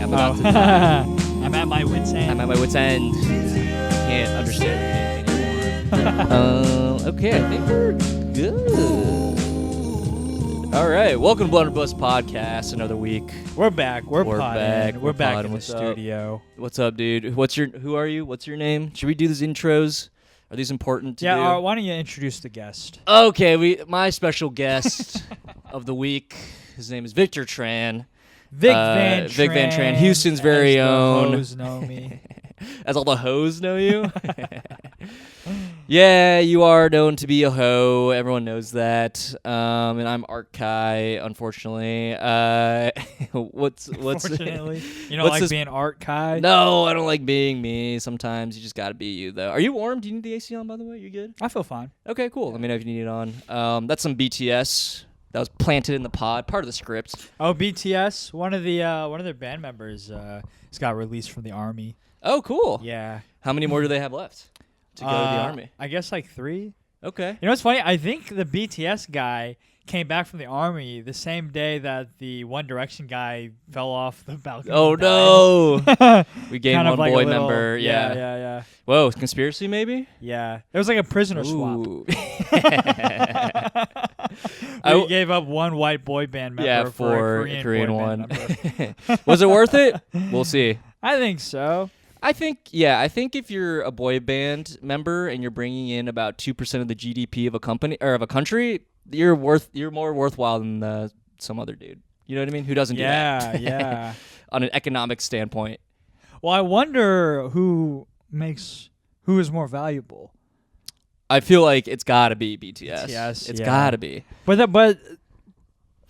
I'm about to die. I'm at my wit's end. I'm at my wit's end. Can't understand anything anymore. Okay, I think we're good. All right, welcome to Blunder Podcast. Another week. We're back. We're back. We're back podding. in the What's up? studio. What's up, dude? Who are you? What's your name? Should we do these intros? Are these important to do? Yeah, why don't you introduce the guest? Okay, my special guest of the week. His name is Vic Tran. Vic Van Tran. Vic Van Tran, Houston's very own. The hoes know me. As all the hoes know you? Yeah, you are known to be a hoe. Everyone knows that. And I'm Art Kai, unfortunately. What's Unfortunately. You don't like being Art Kai? No, I don't like being me. Sometimes you just got to be you, though. Are you warm? Do you need the AC on, by the way? You good? I feel fine. Okay, cool. Let me know if you need it on. That's some BTS. That was planted in the pod, part of the script. Oh, BTS. One of their band members has got released from the army. Oh, cool. Yeah. How many more do they have left to go to the army? I guess like 3. Okay. You know what's funny? I think the BTS guy came back from the army the same day that the One Direction guy fell off the balcony. Oh, no. We gained Kind of one like boy a little, member. Yeah. Whoa, conspiracy maybe? Yeah. It was like a prisoner swap. Ooh. We gave up one white boy band member for a Korean one. boy band member. Was it worth it? We'll see. I think so. I think if you're a boy band member and you're bringing in about 2% of the GDP of a company or of a country, you're more worthwhile than some other dude. You know what I mean? Who doesn't do that? Yeah. On an economic standpoint. Well, I wonder who is more valuable. I feel like it's got to be BTS. It's yeah. got to be.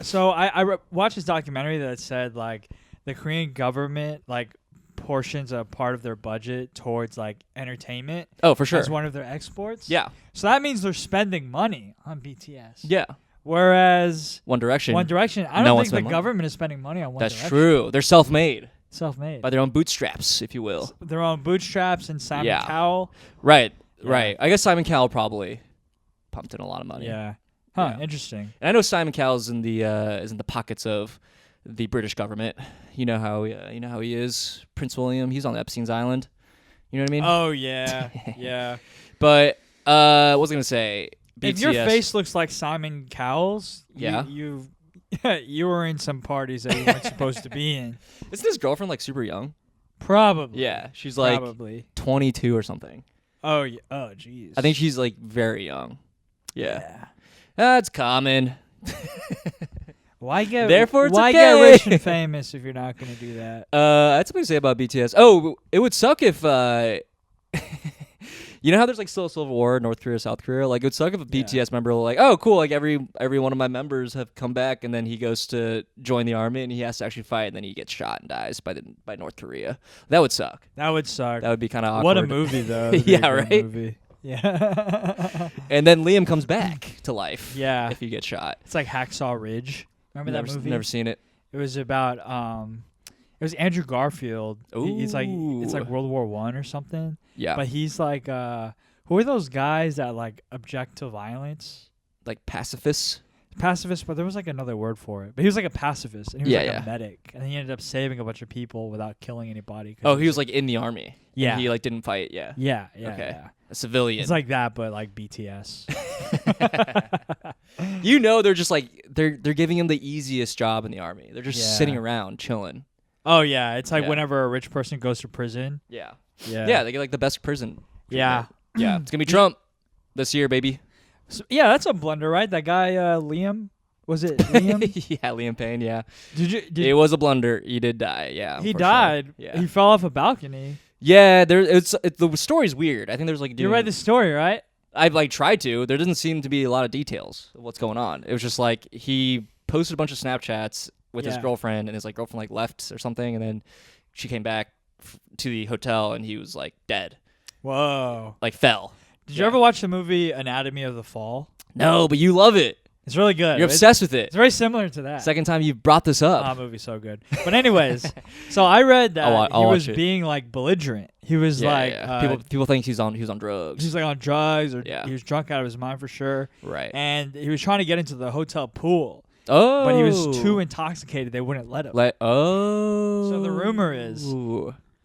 So I watched this documentary that said like the Korean government like portions a part of their budget towards like entertainment. Oh, for sure. As one of their exports. Yeah. So that means they're spending money on BTS. Yeah. Whereas One Direction, I don't think the government is spending money on One Direction. That's true. They're self-made. Self-made. By their own bootstraps, if you will. Their own bootstraps and Simon Cowell. Right. Yeah. Right. I guess Simon Cowell probably pumped in a lot of money. Yeah. Huh. Yeah. Interesting. And I know Simon Cowell's in the pockets of the British government. You know how he is. Prince William. He's on Epstein's island. You know what I mean? Oh yeah. Yeah. But what was I gonna say? BTS. If your face looks like Simon Cowell's, Yeah. you were in some parties that you weren't supposed to be in. Isn't his girlfriend like super young? Probably. Yeah, she's like 22 or something. Oh yeah. Oh jeez. I think she's like very young. Yeah. That's common. Why get get rich and famous if you're not going to do that? That's something to say about BTS. Oh, it would suck if you know how there's like still a civil war in North Korea, South Korea? Like it would suck if a BTS member like, oh cool, like every one of my members have come back and then he goes to join the army and he has to actually fight and then he gets shot and dies by North Korea. That would suck. That would suck. That would be kind of awkward. What a movie though. Yeah, right? Movie. Yeah. And then Liam comes back to life. Yeah. If you get shot. It's like Hacksaw Ridge. Remember that movie? Never seen it. It was about it was Andrew Garfield. It's like World War I or something. Yeah. But he's like who are those guys that like object to violence? Like pacifists? Pacifist, but there was like another word for it. But he was like a pacifist and he was like a medic. And he ended up saving a bunch of people without killing anybody. Oh, he was like in the army. Yeah. He like didn't fight, yeah. Yeah. Okay. Yeah. A civilian. It's like that, but like BTS. You know, they're just like they're giving him the easiest job in the army. They're just sitting around chilling. Oh yeah, it's like whenever a rich person goes to prison. Yeah. Yeah. Yeah, they get like the best prison. Yeah. Yeah. It's gonna be Trump this year, baby. So, yeah, that's a blunder, right? That guy Liam. Was it Liam? Yeah, Liam Payne, yeah. It was a blunder. He did die, yeah. He died. Sure. Yeah. He fell off a balcony. Yeah, the story's weird. I think there's like You read the story, right? I've like tried to. There doesn't seem to be a lot of details of what's going on. It was just like he posted a bunch of Snapchats with his girlfriend, and his like girlfriend like left or something, and then she came back to the hotel, and he was like dead. Whoa! Like fell. Did you ever watch the movie Anatomy of the Fall? No, but you love it. It's really good. You're obsessed with it. It's very similar to that. Second time you've brought this up. That movie's so good. But anyways, so I read that I'll he was watch it. being like belligerent. He was people think he's on drugs. He's like on drugs or he was drunk out of his mind for sure. Right. And he was trying to get into the hotel pool. Oh. But he was too intoxicated. They wouldn't let him. So the rumor is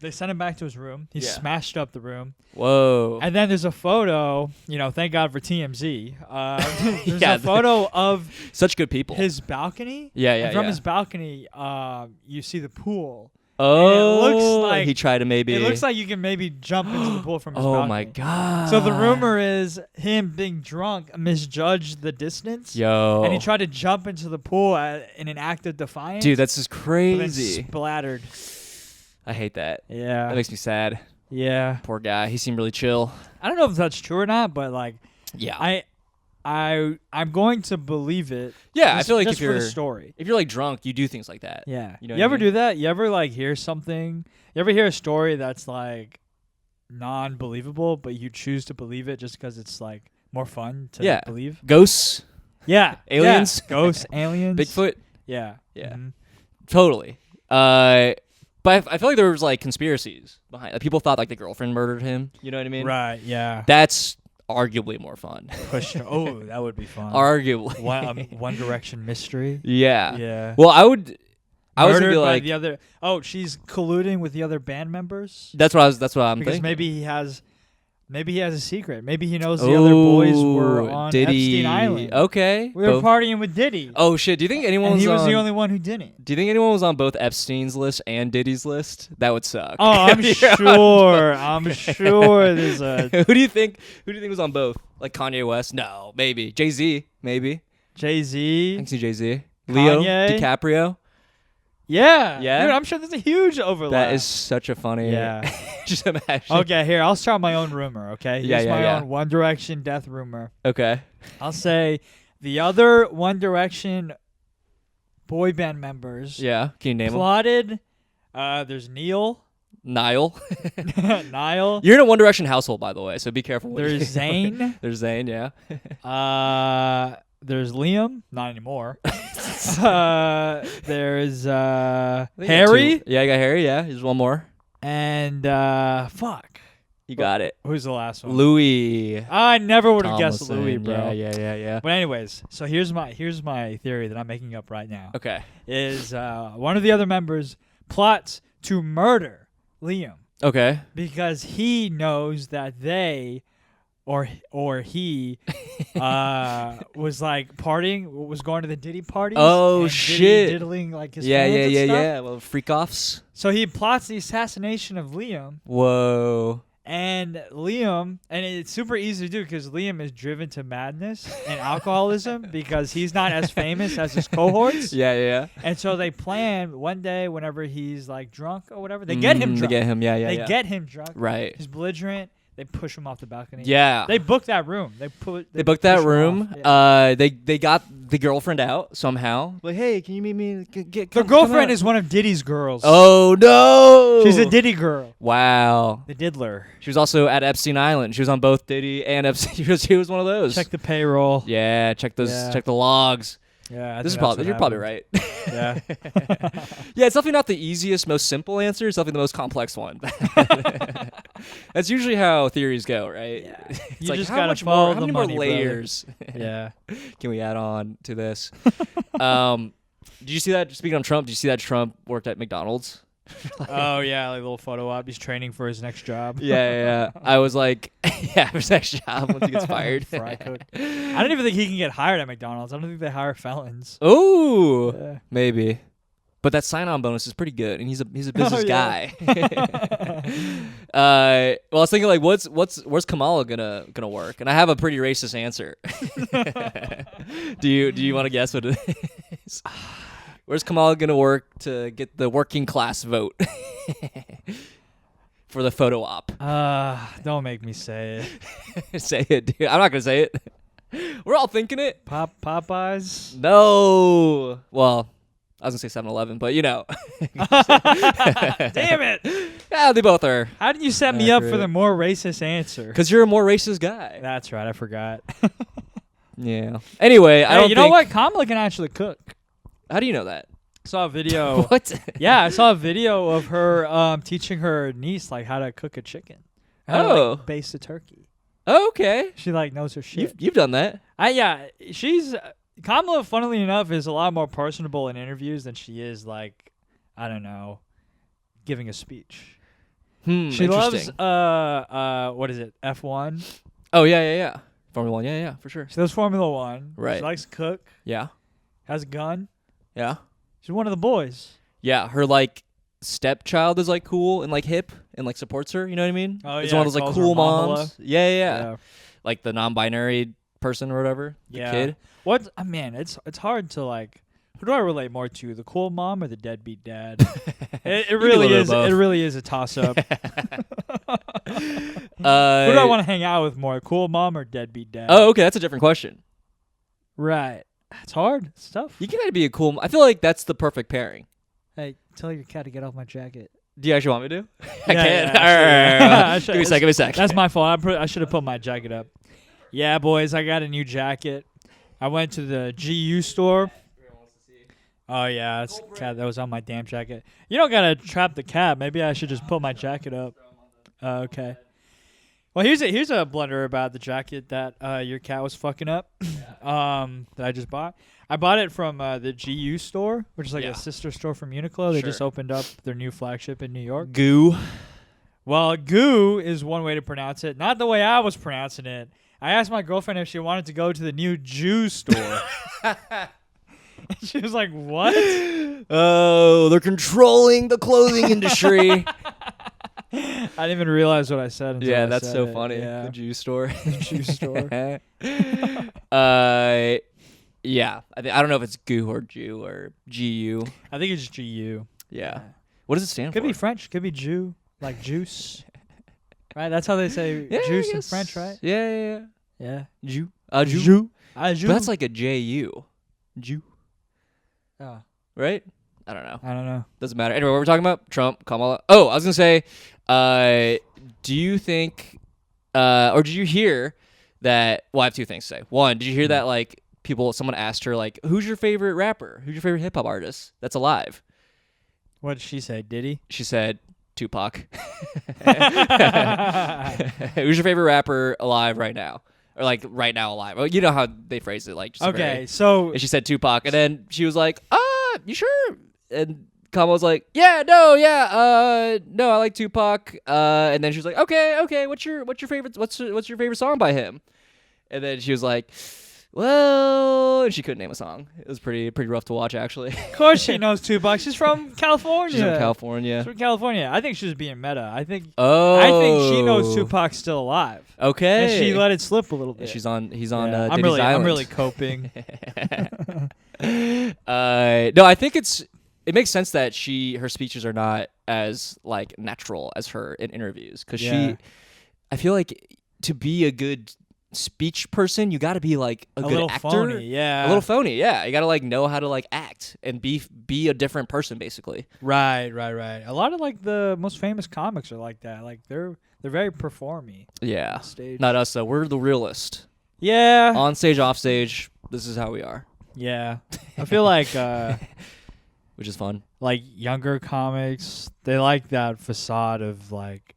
they sent him back to his room. He smashed up the room. Whoa. And then there's a photo, thank God for TMZ. There's a photo of such good people. His balcony. Yeah. And from his balcony, you see the pool. Oh, and it looks like he tried to maybe. It looks like you can maybe jump into the pool from his balcony. Oh my God. So the rumor is him being drunk misjudged the distance. Yo. And he tried to jump into the pool in an act of defiance. Dude, that's just crazy. But then splattered. I hate that. Yeah. That makes me sad. Yeah. Poor guy. He seemed really chill. I don't know if that's true or not, but like, yeah. I'm going to believe it. Yeah, I feel like just if you're for the story. If you're like drunk, you do things like that. Yeah. You know you ever do that? You ever like hear something? You ever hear a story that's like non-believable, but you choose to believe it just because it's like more fun to believe? Ghosts. Yeah. Aliens. Yeah. Ghosts. Aliens. Bigfoot. Yeah. Yeah. Mm-hmm. Totally. But I feel like there was like conspiracies behind. Like, people thought like the girlfriend murdered him. You know what I mean? Right. Yeah. That's arguably more fun. Oh, that would be fun. Arguably. One Direction mystery. Yeah. Yeah. Well, I was gonna be by like the other. Oh, she's colluding with the other band members. That's what I'm because thinking. maybe he has a secret. Maybe he knows the other boys were on Diddy. Epstein Island. Okay. We were partying with Diddy. Oh shit! Do you think anyone? And he was the only one who didn't. Do you think anyone was on both Epstein's list and Diddy's list? That would suck. Oh, I'm sure. I'm sure there's a. Who do you think was on both? Like Kanye West? No, maybe Jay-Z. Maybe Jay-Z. I can see Jay-Z. Leo DiCaprio. Yeah. Yeah. Dude, I'm sure there's a huge overlap. That is such a funny. Yeah. Just imagine. Okay, here, I'll start my own rumor, okay? Here's my own One Direction death rumor. Okay. I'll say the other One Direction boy band members. Yeah. Can you name them? Plotted. There's Niall. Niall. Niall. You're in a One Direction household, by the way, so be careful. There's Zayn. There's Zayn, yeah. There's Liam. Not anymore. There's Harry. Yeah, I got Harry. Yeah, there's one more. And fuck. You got it. Who's the last one? Louis. I never would have guessed Louis, bro. Yeah. But anyways, so here's my theory that I'm making up right now. Okay. Is one of the other members plots to murder Liam. Okay. Because he knows that they or he was like partying, was going to the Diddy parties. Oh and shit! Diddy diddling like his fans and stuff. Yeah. Well, freak offs. So he plots the assassination of Liam. Whoa. And Liam, and it's super easy to do because Liam is driven to madness and alcoholism because he's not as famous as his cohorts. Yeah. And so they plan one day whenever he's like drunk or whatever, they get him drunk. They get him, They get him drunk. Right. He's belligerent. They push him off the balcony. Yeah. They booked that room. They booked that room. Yeah. They got the girlfriend out somehow. Like, hey, can you meet me? The girlfriend is one of Diddy's girls. Oh no! She's a Diddy girl. Wow. The diddler. She was also at Epstein Island. She was on both Diddy and Epstein. She was one of those. Check the payroll. Yeah. Check those. Yeah. Check the logs. Yeah, you're probably right. Yeah. Yeah, it's definitely not the easiest, most simple answer. It's definitely the most complex one. That's usually how theories go, right? Yeah. It's You like, just how gotta much follow more, the how many money, more layers Yeah. can we add on to this? Did you see that? Speaking of Trump, did you see that Trump worked at McDonald's? Oh yeah, like a little photo op. He's training for his next job. Yeah. I was like, yeah, his next job once he gets fired. Fry cook. I don't even think he can get hired at McDonald's. I don't think they hire felons. Oh, maybe. But that sign-on bonus is pretty good, and he's a business guy. Well, I was thinking like, where's Kamala gonna work? And I have a pretty racist answer. Do you want to guess what it is? Where's Kamala gonna work to get the working class vote for the photo op? Don't make me say it. Say it, dude. I'm not gonna say it. We're all thinking it. Popeyes? No. Well, I was gonna say 7-Eleven, but you know. Damn it! Yeah, they both are. How did you set me up for the more racist answer? Because you're a more racist guy. That's right. I forgot. Yeah. Anyway, I don't. You know what? Kamala can actually cook. How do you know that? Saw a video. What? Yeah, I saw a video of her teaching her niece like how to cook a chicken. How to, like, baste a turkey. Oh, okay. She like knows her shit. You've done that. She's Kamala, funnily enough, is a lot more personable in interviews than she is like, I don't know, giving a speech. She loves what is it? F1. Oh yeah. Formula 1, yeah, for sure. She loves Formula 1. Right. She likes to cook. Yeah. Has a gun. Yeah. She's one of the boys. Yeah, her like stepchild is like cool and like hip and like supports her. You know what I mean? Oh, it's yeah, one of those like calls cool her Mamala. moms. Yeah. Like the non-binary person or whatever. The kid. What? Man, it's hard to like. Who do I relate more to, the cool mom or the deadbeat dad? it really is. It really is a toss-up. Who do I want to hang out with more, cool mom or deadbeat dad? Oh, okay, that's a different question. Right. It's hard. It's tough. You can be a cool. I feel like that's the perfect pairing. Hey, tell your cat to get off my jacket. Do you actually want me to? I Yeah, can't. yeah, Give me a sec. That's my fault. I should have put my jacket up. Yeah, boys, I got a new jacket. I went to the GU store. Oh, yeah, it's cat that was on my damn jacket. You don't got to trap the cat. Maybe I should just put my jacket up. Okay. Well, here's a blunder about the jacket that your cat was fucking up that I just bought. I bought it from the GU store, which is like a sister store from Uniqlo. They just opened up their new flagship in New York. Goo. Well, goo is one way to pronounce it. Not the way I was pronouncing it. I asked my girlfriend if she wanted to go to the new Jew store. She was like, what? Oh, they're controlling the clothing industry. I didn't even realize what I said. Yeah, that's so it. funny. Yeah. The Jew store. The Jew store. Yeah. I don't know if it's goo or Jew or GU. I think it's GU. Yeah. What does it stand Could for? be French. Could be Jew. Like juice. Right? That's how they say juice in French, right? Yeah. Yeah. Jew. Jew. Jew. But that's like a JU. Jew. Oh. Right? I don't know. Doesn't matter. Anyway, what we're talking about? Trump, Kamala. Oh, I was going to say, do you think, or did you hear that, well, I have two things to say. One, did you hear that, like, someone asked her, like, who's your favorite rapper? Who's your favorite hip-hop artist that's alive? What did she say? Diddy? She said, Tupac. Who's your favorite rapper alive right now? Or like right now alive? Well, you know how they phrase it, like just okay. So and she said Tupac, and then she was like, you sure? And Kamala was like, no, I like Tupac. And then she was like, okay, what's your favorite? What's your favorite song by him? And then she was like, well, and she couldn't name a song. It was pretty rough to watch, actually. Of course she knows Tupac. She's from California. She's from California. I think she was being meta. I think she knows Tupac's still alive. Okay. And she let it slip a little bit. He's on Diddy's island. I'm really coping. No, I think it makes sense that her speeches are not as like natural as her in interviews, because I feel like to be a good speech person, you got to be like a good actor. Phony, a little phony. Yeah, you got to like know how to like act and be a different person, basically. Right. A lot of like the most famous comics are like that. Like they're very performy. Yeah, stage. Not us though. We're the realist. Yeah. On stage, off stage, this is how we are. Yeah, I feel like which is fun. Like younger comics, they like that facade of like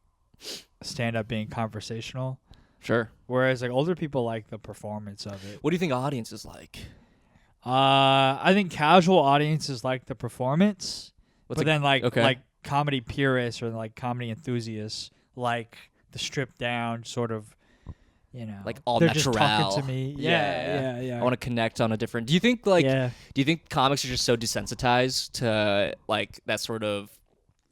stand-up being conversational. Sure. Whereas like older people like the performance of it. What do you think audience is like? I think casual audiences like the performance, then like comedy purists or like comedy enthusiasts like the stripped down sort of, like all they're natural. Just talking to me. Yeah. I want to connect on a different. Do you think do you think comics are just so desensitized to like that sort of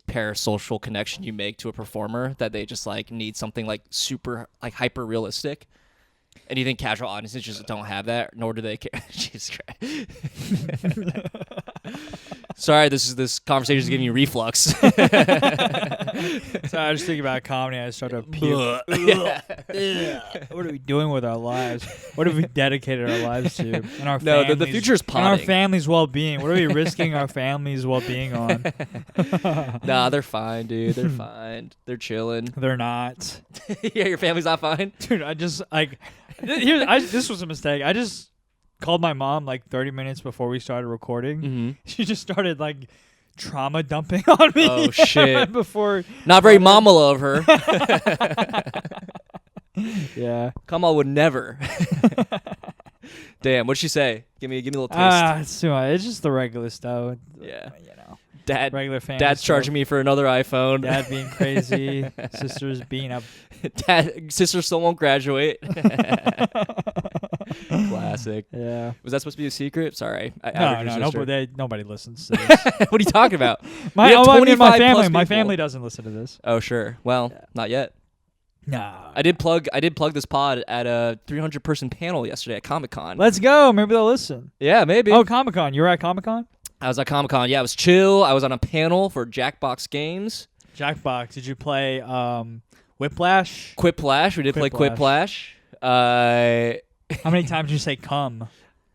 parasocial connection you make to a performer that they just like need something like super like hyper realistic? And do you think casual audiences just don't have that, nor do they care? Jesus Christ. Sorry, this conversation is giving you reflux. So I was thinking about comedy. I started to puke. What are we doing with our lives? What have we dedicated our lives to? And our families, the future is potting. And our family's well-being. What are we risking our family's well-being on? Nah, they're fine, dude. They're fine. They're chilling. They're not. Yeah, your family's not fine? Dude, I just like... this was a mistake. I just called my mom like 30 minutes before we started recording. Mm-hmm. She just started like trauma dumping on me. Oh shit! Before not very Mamala of her. Yeah, Kamala would never. Damn, what'd she say? Give me a little taste. It's too much. It's just the regular stuff. Yeah. You know. Regular family Dad's stuff. charging me for another iPhone. Dad being crazy. Sister's being up. Sister still won't graduate. Classic. Yeah. Was that supposed to be a secret? Sorry. Nobody listens to this. What are you talking about? My family doesn't listen to this. Oh, sure. Well, not yet. Nah. I did plug this pod at a 300-person panel yesterday at Comic-Con. Let's go. Maybe they'll listen. Yeah, maybe. Oh, Comic-Con. You were at Comic-Con? I was at Comic-Con. Yeah, it was chill. I was on a panel for Jackbox Games. Jackbox. Did you play Whiplash? Quiplash. We did play Quiplash. How many times did you say come?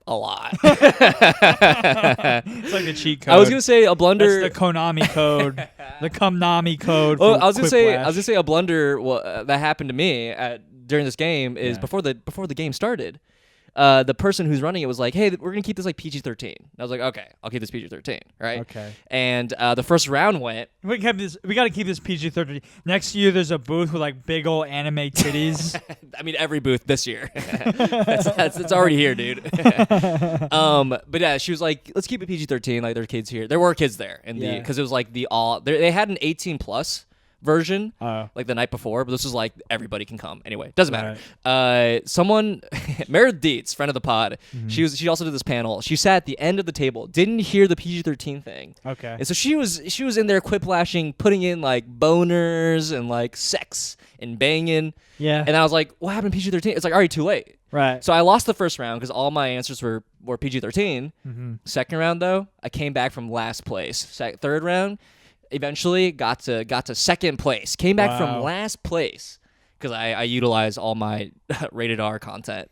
A lot. It's like the cheat code. I was gonna say a blunder. That's the Konami code. The Kumnami code. Oh, I was gonna say a blunder that happened to me during this game is before the game started. The person who's running it was like, "Hey, we're gonna keep this like PG-13." I was like, "Okay, I'll keep this PG-13." Right? Okay. And the first round went. We got to keep this PG-13. Next year, there's a booth with like big old anime titties. I mean, every booth this year. It's already here, dude. But yeah, she was like, "Let's keep it PG-13." Like, there's kids here. There were kids there, because it was like they had an 18+ version like the night before, but this was like everybody can come anyway. Doesn't matter. Someone Meredith Dietz, friend of the pod, she also did this panel. She sat at the end of the table, didn't hear the PG-13 thing. Okay. And so she was in there quiplashing, putting in like boners and like sex and banging. Yeah. And I was like, what happened to PG-13? It's like already too late. Right. So I lost the first round because all my answers were PG-13. Second round though, I came back from last place. Third round, eventually got to second place. Came back from last place because I utilized all my rated R content.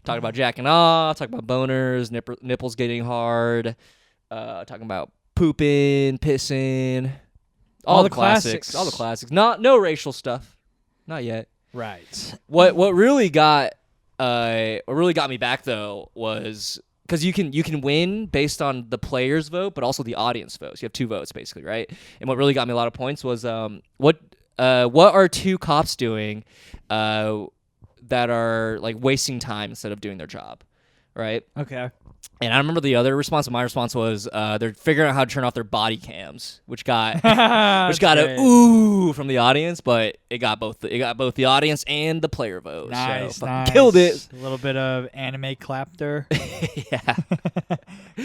Talking about jacking off, talking about boners, nipples getting hard, talking about pooping, pissing, all the classics. All the classics. No racial stuff, not yet. Right. What really got me back though was, because you can win based on the player's vote, but also the audience votes. You have 2 votes basically, right? And what really got me a lot of points was what are 2 cops doing that are like wasting time instead of doing their job, right? Okay. And I remember the other response. My response was they're figuring out how to turn off their body cams, which got a ooh from the audience, but it got both the audience and the player vote. Nice, so nice. Killed it. A little bit of anime clapter. Yeah.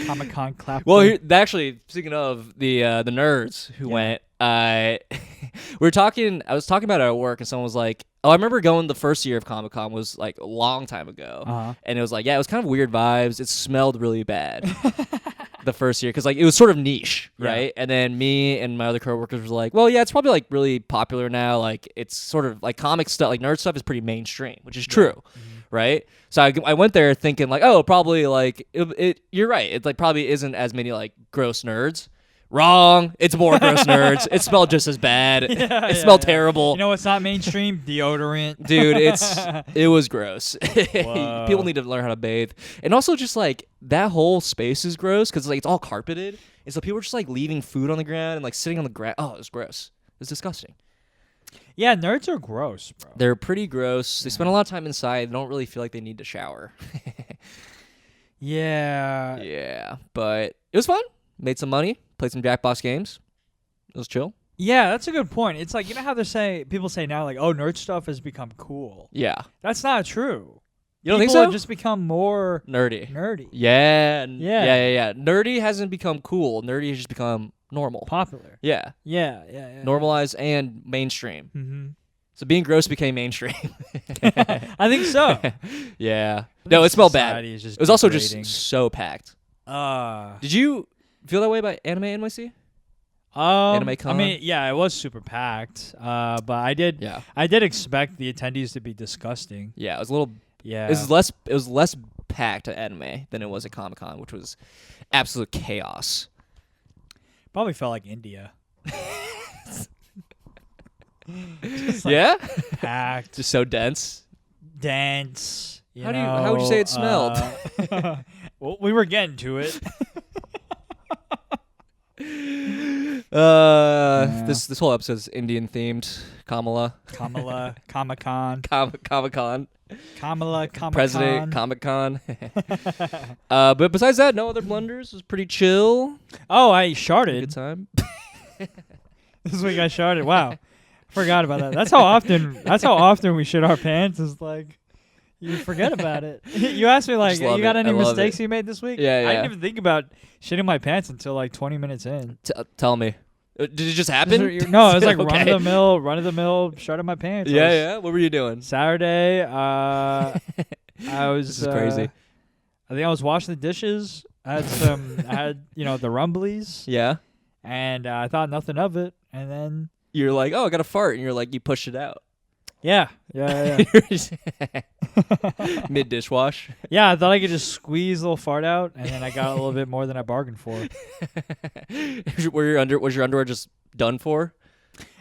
Comic-Con clapter. Well, actually, speaking of the nerds who went, I was talking about it at work, and someone was like, "Oh, I remember going the first year of Comic-Con was like a long time ago," and it was like, yeah, it was kind of weird vibes. It smelled really bad the first year because like it was sort of niche, right? And then me and my other coworkers were like, "Well, yeah, it's probably like really popular now. Like it's sort of like comic stuff, like nerd stuff is pretty mainstream, which is true." Right, so I went there thinking like, oh, probably like it. You're right. It like probably isn't as many like gross nerds. Wrong. It's more gross nerds. It smelled just as bad. It smelled terrible. You know what's not mainstream? Deodorant. Dude, it was gross. People need to learn how to bathe. And also just like that whole space is gross because like it's all carpeted. And so people were just like leaving food on the ground and like sitting on the ground. Oh, it was gross. It was disgusting. Yeah, nerds are gross, bro. They're pretty gross. They spend a lot of time inside. They don't really feel like they need to shower. Yeah. Yeah, but it was fun. Made some money. Played some Jackbox games. It was chill. Yeah, that's a good point. It's like, you know how people say now, like, oh, nerd stuff has become cool. Yeah. That's not true. You don't think People so? have just become more nerdy. Yeah. Nerdy hasn't become cool. Nerdy has just become normal. Popular. Yeah. Yeah. Normalized and mainstream. Mm-hmm. So being gross became mainstream. I think so. Yeah. No, it smelled bad. It was also just so packed. Did Did you feel that way about Anime NYC? Anime Con? I mean, yeah, it was super packed. But I did expect the attendees to be disgusting. Yeah, it was a little. Yeah, it was less packed at Anime than it was at Comic-Con, which was absolute chaos. Probably felt like India. Yeah, packed, just so dense. How would you say it smelled? Well, we were getting to it. This whole episode is Indian themed. Kamala, Comic-Con. Comic-Con. Kamala, President, Comic-Con. But besides that, no other blunders. It was pretty chill. Oh, I sharted. Good time. This week I sharted. Wow. Forgot about that. That's how often we shit our pants is like you forget about it. You asked me like you got any mistakes you made this week? Yeah. I didn't even think about shitting my pants until like 20 minutes in. Tell me. Did it just happen? No, it was like run of the mill, shut my pants. Yeah. What were you doing? Saturday, I was This is crazy. I think I was washing the dishes. I had the rumblies. Yeah. And I thought nothing of it. And then you're like, oh, I got a fart, and you're like, you pushed it out. Yeah. Mid dishwash. Yeah, I thought I could just squeeze a little fart out, and then I got a little bit more than I bargained for. Was your underwear just done for?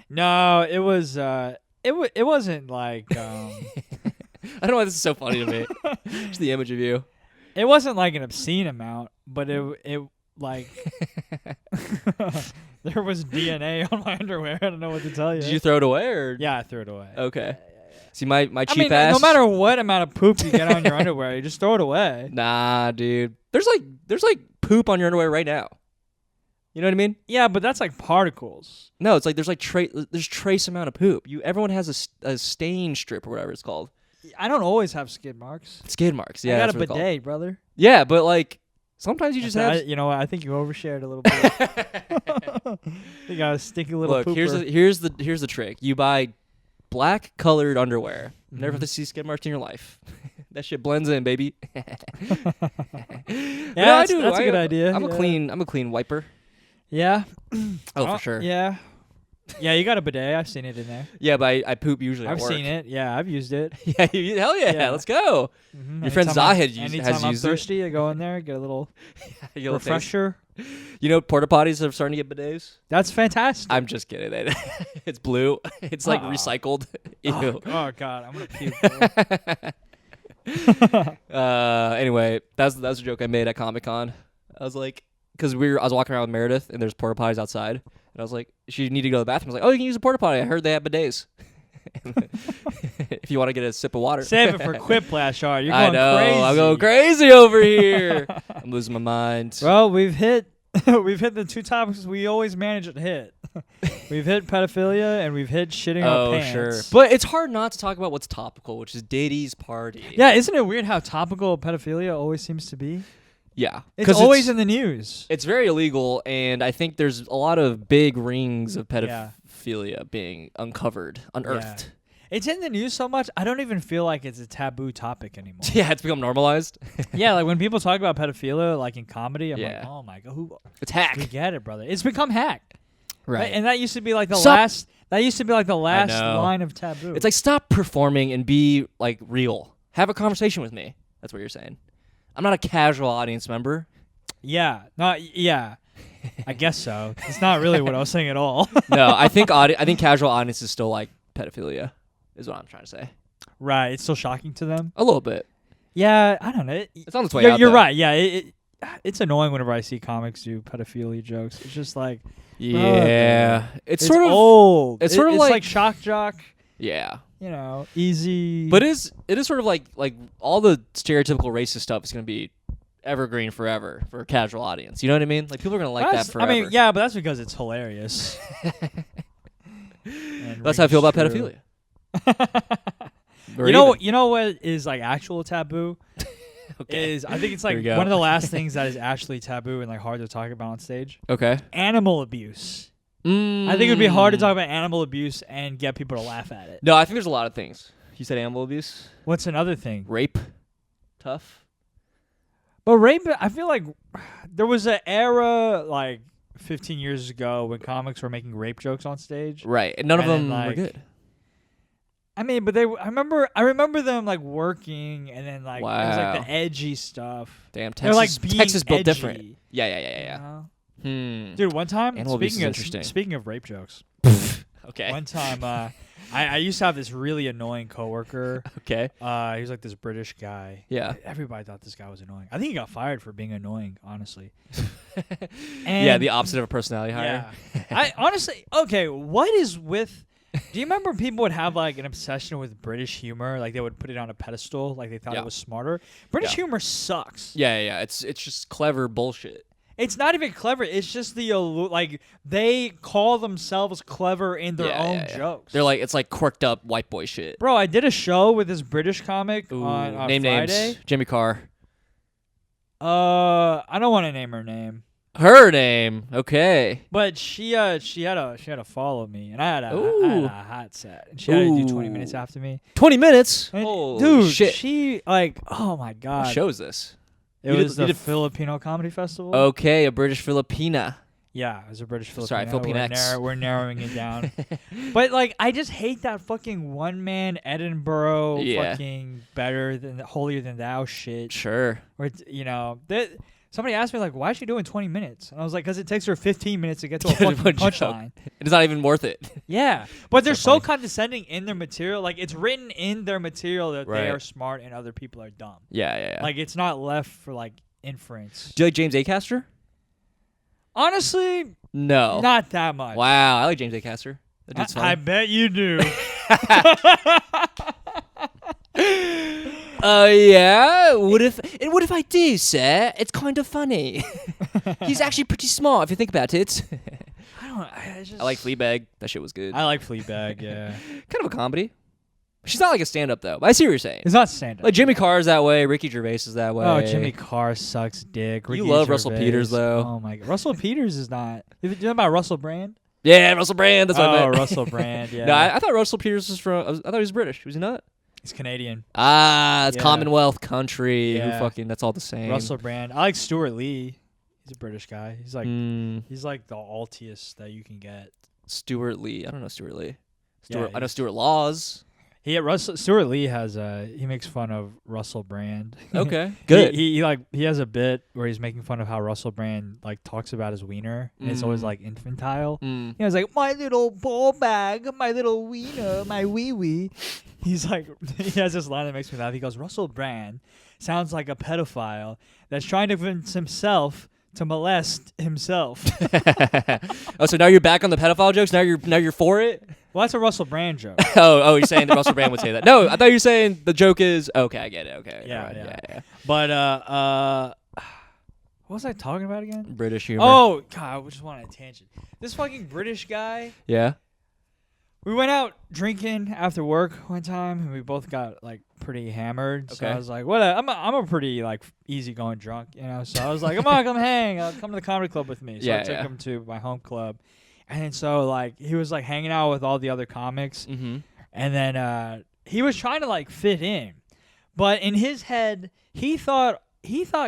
No, it was. It wasn't like. I don't know why this is so funny to me. Just the image of you. It wasn't like an obscene amount, but it like. There was DNA on my underwear. I don't know what to tell you. Did you throw it away or? Yeah, I threw it away. Okay. See, my cheap I mean, ass. no matter what amount of poop you get on your underwear, you just throw it away. Nah, dude. There's like poop on your underwear right now. You know what I mean? Yeah, but that's like particles. No, it's like there's trace amount of poop. Everyone has a stain strip or whatever it's called. I don't always have skid marks. Skid marks. Yeah, I got a bidet, brother. Yeah, but like. Sometimes you just have. You know what? I think you overshared a little bit. You got a stinky little. Look, pooper. here's the trick. You buy black colored underwear. Never have to see skid marks in your life. That shit blends in, baby. Yeah, that's a good idea. I'm a clean wiper. Yeah. Oh, for sure. Yeah. Yeah, you got a bidet. I've seen it in there. Yeah, but I poop usually at I've work. seen it. Yeah, I've used it. Yeah, hell yeah. Let's go. Mm-hmm. Your friend Zahid has anytime I'm used thirsty, I go in there, get a little refresher. You know, porta potties are starting to get bidets. That's fantastic. I'm just kidding. It's blue. It's like recycled. Ew. Oh God, I'm gonna puke. Anyway, that's a joke I made at Comic-Con. I was like, because I was walking around with Meredith and there's porta potties outside. And I was like, she needed to go to the bathroom. I was like, oh, you can use a porta potty. I heard they have bidets. If you want to get a sip of water. Save it for Quip Flash Art. You're I going know. crazy. I'm going crazy over here. I'm losing my mind. Well, we've hit the two topics we always manage to hit. We've hit pedophilia and we've hit shitting our pants. Sure. But it's hard not to talk about what's topical, which is Diddy's party. Yeah, isn't it weird how topical pedophilia always seems to be? Yeah. It's always in the news. It's very illegal, and I think there's a lot of big rings of pedophilia being unearthed. Yeah. It's in the news so much, I don't even feel like it's a taboo topic anymore. Yeah, it's become normalized. Yeah, like when people talk about pedophilia, like in comedy, I'm like, oh my God, it's hack. We get it, brother. It's become hack. Right. And that used to be like the last line of taboo. It's like, stop performing and be like real. Have a conversation with me. That's what you're saying. I'm not a casual audience member. Yeah. Yeah. I guess so. It's not really what I was saying at all. No, I think casual audience is still like pedophilia, is what I'm trying to say. Right. It's still shocking to them. A little bit. Yeah. I don't know. It's on its way out. You're right. Yeah. It's annoying whenever I see comics do pedophilia jokes. It's just like, yeah, it's sort of old. It's sort of like shock jock. Yeah. You know, easy. But it is sort of like all the stereotypical racist stuff is going to be evergreen forever for a casual audience. You know what I mean? Like people are going to like that forever. I mean, yeah, but that's because it's hilarious. That's how I feel about pedophilia. You know what is like actual taboo? Okay. I think it's like one of the last things that is actually taboo and like hard to talk about on stage. Okay. Animal abuse. I think it would be hard to talk about animal abuse and get people to laugh at it. No, I think there's a lot of things. You said animal abuse? What's another thing? Rape. Tough. But rape, I feel like there was an era like 15 years ago when comics were making rape jokes on stage. Right. And none of them were good. I mean, but I remember them like working and then like it was like the edgy stuff. Damn, Texas built different. Yeah. Dude, one time, speaking of rape jokes. Okay. One time, I used to have this really annoying coworker. Okay. He was like this British guy. Yeah. Everybody thought this guy was annoying. I think he got fired for being annoying, honestly. Yeah, the opposite of a personality hire. Yeah. I honestly, okay, what is with Do you remember people would have like an obsession with British humor? Like they would put it on a pedestal, like they thought it was smarter. British humor sucks. Yeah. It's just clever bullshit. It's not even clever. It's just like they call themselves clever in their own jokes. They're like, it's like quirked up white boy shit. Bro, I did a show with this British comic on name Friday. Names. Jimmy Carr. I don't want to name her name. Her name, okay. But she had to follow me, and I had a hot set, and she had to do 20 minutes after me. 20 minutes, dude. Shit. She like, oh my god. What show is this? It was the Filipino Comedy Festival. Okay, a British Filipina. Yeah, it was a British Filipino. Sorry, Filipinx. We're narrowing it down. But like, I just hate that fucking one man Edinburgh fucking holier than thou shit. Sure. Or somebody asked me like, why is she doing 20 minutes? And I was like, because it takes her 15 minutes to get to a fucking punchline. It's not even worth it. Yeah, but they're so condescending in their material. Like it's written in their material that they are smart and other people are dumb. Yeah. Like it's not left for like inference. Do you like James Acaster? Honestly, no, not that much. Wow, I like James Acaster. That dude's funny. I bet you do. Yeah. What if I do, sir? It's kind of funny. He's actually pretty smart if you think about it. I like Fleabag. That shit was good. I like Fleabag. Yeah. Kind of a comedy. She's not like a stand-up though. But I see what you're saying. It's not stand-up. Like Jimmy Carr is that way. Ricky Gervais is that way. Oh, Jimmy Carr sucks dick. You love Russell Peters though. Oh my god, Russell Peters is not. You know about Russell Brand? Yeah, Russell Brand. That's what I meant. Oh, Russell Brand. Yeah. No, I thought Russell Peters was from. I thought he was British. Was he not? He's Canadian. It's Commonwealth country. Yeah. Who fucking? That's all the same. Russell Brand. I like Stuart Lee. He's a British guy. He's like the altiest that you can get. Stuart Lee. I don't know Stuart Lee. Yeah, I know Stuart Laws. Stuart Lee has he makes fun of Russell Brand. Okay, good. He has a bit where he's making fun of how Russell Brand like talks about his wiener, and it's always like infantile. He's like, my little ball bag, my little wiener, my wee wee. He's like, he has this line that makes me laugh. He goes, Russell Brand sounds like a pedophile that's trying to convince himself to molest himself. Oh, so now you're back on the pedophile jokes? Now you're for it? Well, that's a Russell Brand joke. Oh, you're saying that Russell Brand would say that? No, I thought you were saying the joke is okay. I get it. Okay. Yeah. But what was I talking about again? British humor. Oh God, I just wanted a tangent. This fucking British guy. Yeah. We went out drinking after work one time, and we both got like pretty hammered. So I was like, "What? I'm a pretty like easygoing drunk, you know." So I was like, "Come on, come hang, come to the comedy club with me." So I took him to my home club, and then so like he was like hanging out with all the other comics, and then he was trying to like fit in, but in his head he thought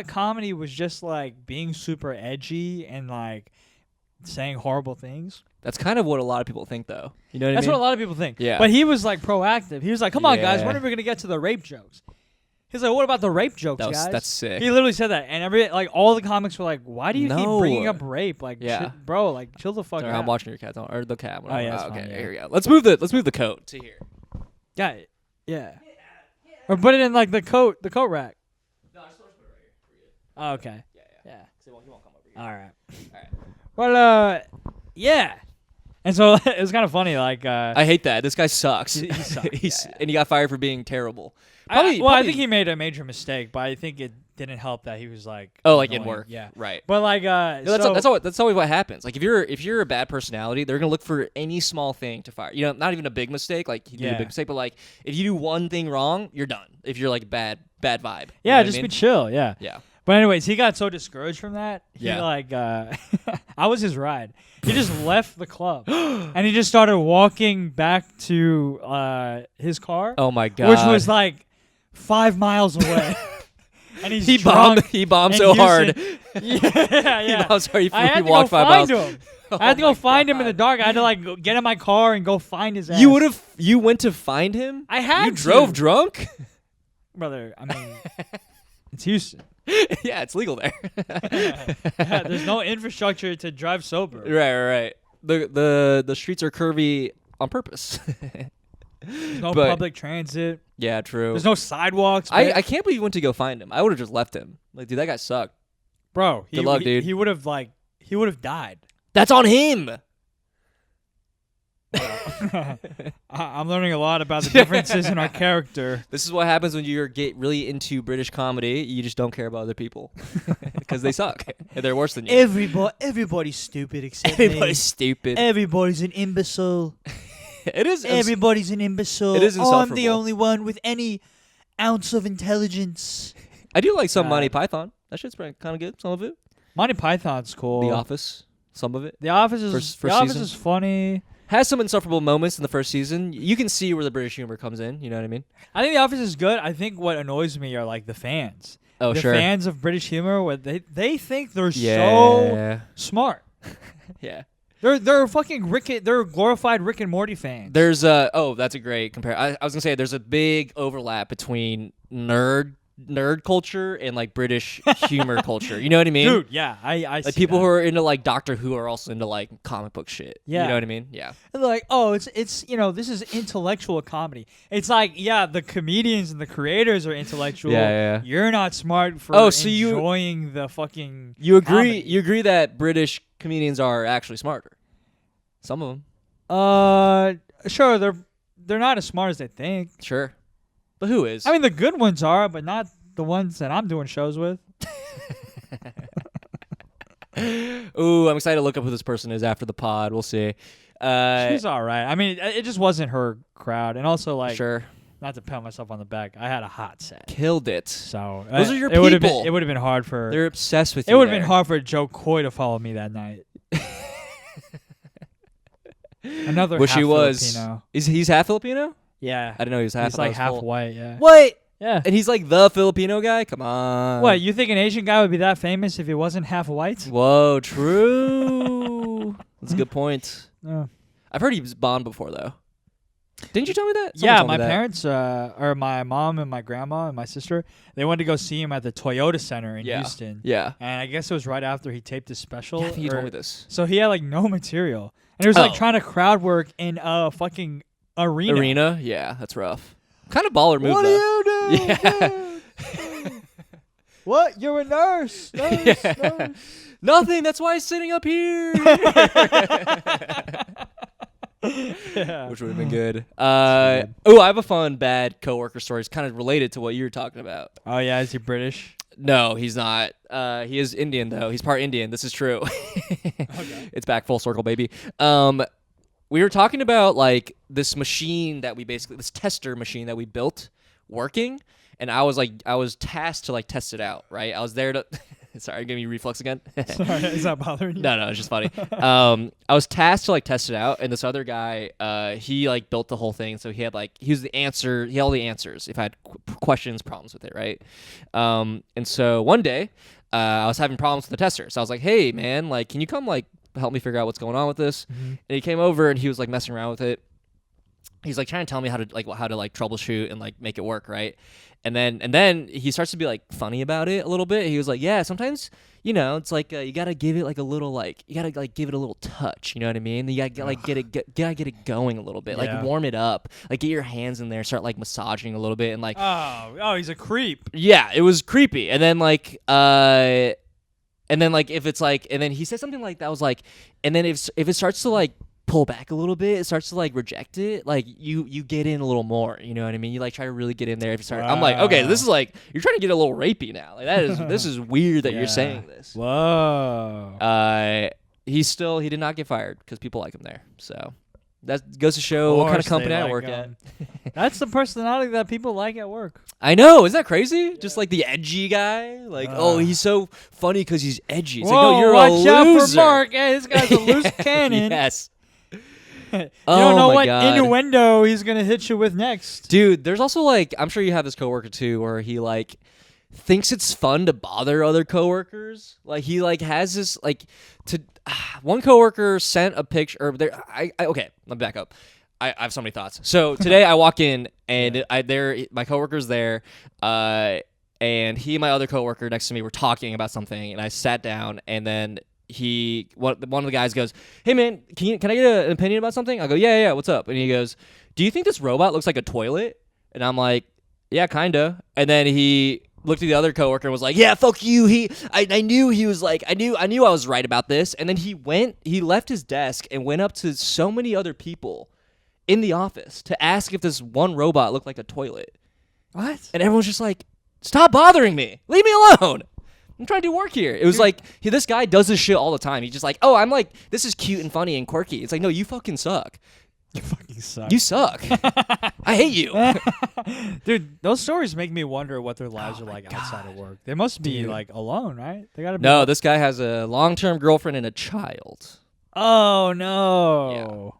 comedy was just like being super edgy and like saying horrible things. That's kind of what a lot of people think, though. You know what I mean? That's what a lot of people think. Yeah. But he was like proactive. He was like, "Come on, guys, when are we gonna get to the rape jokes?" He's like, "What about the rape jokes, guys?" That's sick. He literally said that, and all the comics were like, "Why do you keep bringing up rape? Like, bro, like, chill the fuck out." I'm watching your cat, or the cat. Oh yeah, okay. Fine, Here we go. Let's move the coat to here. Got it. Yeah. Or put it in like the coat rack. No, I just want to put it right here for you. Oh, okay. Yeah. He won't come over here. All right. Well, yeah. And so it was kind of funny. Like, I hate that. This guy sucks. He sucks. And he got fired for being terrible. I think he made a major mistake, but I think it didn't help that he was like, like in work. Yeah, right. But like, that's always what happens. Like if you're a bad personality, they're gonna look for any small thing to fire. You know, not even a big mistake. Like you did a big mistake, but like if you do one thing wrong, you're done. If you're like bad vibe. Yeah, you know just be chill. Yeah. Yeah. But anyways, he got so discouraged from that. He I was his ride. He just left the club and he just started walking back to his car. Oh my god! Which was like 5 miles away. And he bombed so hard. Yeah. I'm sorry. I had to walked go 5 find miles. him. I had to go find him in the dark. I had to like get in my car and go find his ass. You went to find him? I had You drove drunk? Brother, I mean, it's Houston. Yeah, it's legal there. Yeah, there's no infrastructure to drive sober. Right. The streets are curvy on purpose. There's no public transit. Yeah, true. There's no sidewalks. I can't believe you went to go find him. I would have just left him. Like, dude, that guy sucked. Bro, good luck, dude. He would have died. That's on him. I'm learning a lot about the differences in our character. This is what happens when you get really into British comedy. You just don't care about other people because they suck and they're worse than you. Everybody's stupid except Everybody's stupid. Everybody's an imbecile. It is. Everybody's an imbecile. It is insufferable. I'm the only one with any ounce of intelligence. I do like some Monty Python. That shit's kind of good. Some of it. Monty Python's cool. The Office. Some of it. The Office is first Office season. is funny. Has some insufferable moments in the first season. You can see where the British humor comes in. You know what I mean? I think The Office is good. I think what annoys me are like the fans. Oh, the sure. fans of British humor, where they think they're so smart. Yeah. They're fucking they're glorified Rick and Morty fans. There's that's a great compare. I was gonna say there's a big overlap between nerd culture and like British humor culture. You know what I mean? Dude, yeah, I like see people that. who are into like Doctor Who are also into like comic book shit. Yeah. You know what I mean? Yeah. And they're like, oh, it's this is intellectual comedy. It's like, yeah, the comedians and the creators are intellectual. Yeah. You're not smart for enjoying the fucking You agree comedy. you agree that British comedians are actually smarter. Some of them. Sure, they're not as smart as they think. Sure. But who is? I mean, the good ones are, but not the ones that I'm doing shows with. Ooh, I'm excited to look up who this person is after the pod. We'll see. She's all right. I mean, it just wasn't her crowd. And also, like, sure. Not to pat myself on the back, I had a hot set. Killed it. So those are your people. It would have been hard for... They're obsessed with you. It would have been hard for Joe Coy to follow me that night. Another half Filipino. He's half Filipino? Yeah. I didn't know he was half. He's like half white, yeah. What? Yeah. And he's like the Filipino guy? Come on. What, you think an Asian guy would be that famous if he wasn't half white? Whoa, true. That's a good point. I've heard he was Bond before, though. Didn't you tell me that? Yeah, my parents, or my mom and my grandma and my sister, they wanted to go see him at the Toyota Center in Houston. Yeah. And I guess it was right after he taped his special. Yeah, I think you told me this. So he had like no material. And he was like trying to crowd work in a fucking arena. Yeah, that's rough. Kind of baller move, What though. are you doing? Yeah. What? You're a nurse. Nurse. Nothing. That's why I'm sitting up here. Yeah. Which would have been good. I have a fun bad coworker story. It's kind of related to what you were talking about. Oh, yeah. Is he British? No, he's not. He is Indian, though. He's part Indian. This is true. Okay. It's back full circle, baby. We were talking about like this machine that this tester machine that we built working, and I was tasked to like test it out, right? I was there to sorry, give me reflux again. Sorry, is that bothering you? No, it's just funny. I was tasked to like test it out, and this other guy, he like built the whole thing, so he had all the answers if I had questions, problems with it, right? And so one day, I was having problems with the tester, so I was like, hey man, like, can you come like help me figure out what's going on with this? Mm-hmm. And he came over and he was like messing around with it. He's like trying to tell me how to troubleshoot and like make it work, right? And then he starts to be like funny about it a little bit. He was like, yeah, sometimes it's like you gotta give it like a little give it a little touch. You know what I mean? You gotta like get it going a little bit, like warm it up, like get your hands in there, start like massaging a little bit, and like oh, he's a creep. Yeah, it was creepy. And then if it's like, and then he said something like that was like, and then if it starts to like pull back a little bit, it starts to like reject it, like you get in a little more, you know what I mean? You like try to really get in there. If you start, I'm like, okay, this is like you're trying to get a little rapey now. Like this is weird that you're saying this. Whoa. He did not get fired because people like him there. So that goes to show what kind of company I work at. That's the personality that people like at work. I know. Isn't that crazy? Yeah. Just like the edgy guy. Like, he's so funny because he's edgy. It's like, no, you're a loser. Watch out for Mark. Hey, this guy's a loose cannon. Yes. You don't know what innuendo he's going to hit you with next. Dude, there's also like, I'm sure you have this coworker too, where he like thinks it's fun to bother other coworkers. Like he like has this like one coworker sent a picture or okay, let me back up. I have so many thoughts. So today I walk in and my coworker's there, and he and my other coworker next to me were talking about something, and I sat down, and then one of the guys goes, "Hey man, can I get an opinion about something?" I go, "Yeah, what's up?" And he goes, "Do you think this robot looks like a toilet?" And I'm like, "Yeah, kinda." And then he looked at the other coworker and was like, "Yeah, fuck you." I knew he was like, I knew I was right about this. And then he left his desk and went up to so many other people in the office to ask if this one robot looked like a toilet. What? And everyone's just like, stop bothering me. Leave me alone. I'm trying to do work here. It was like, this guy does this shit all the time. He's just like, oh, I'm like, this is cute and funny and quirky. It's like, no, you fucking suck. You fucking suck. You suck. I hate you. Dude, those stories make me wonder what their lives are like outside of work. They must be like alone, right? They gotta be. No, this guy has a long-term girlfriend and a child. Oh no.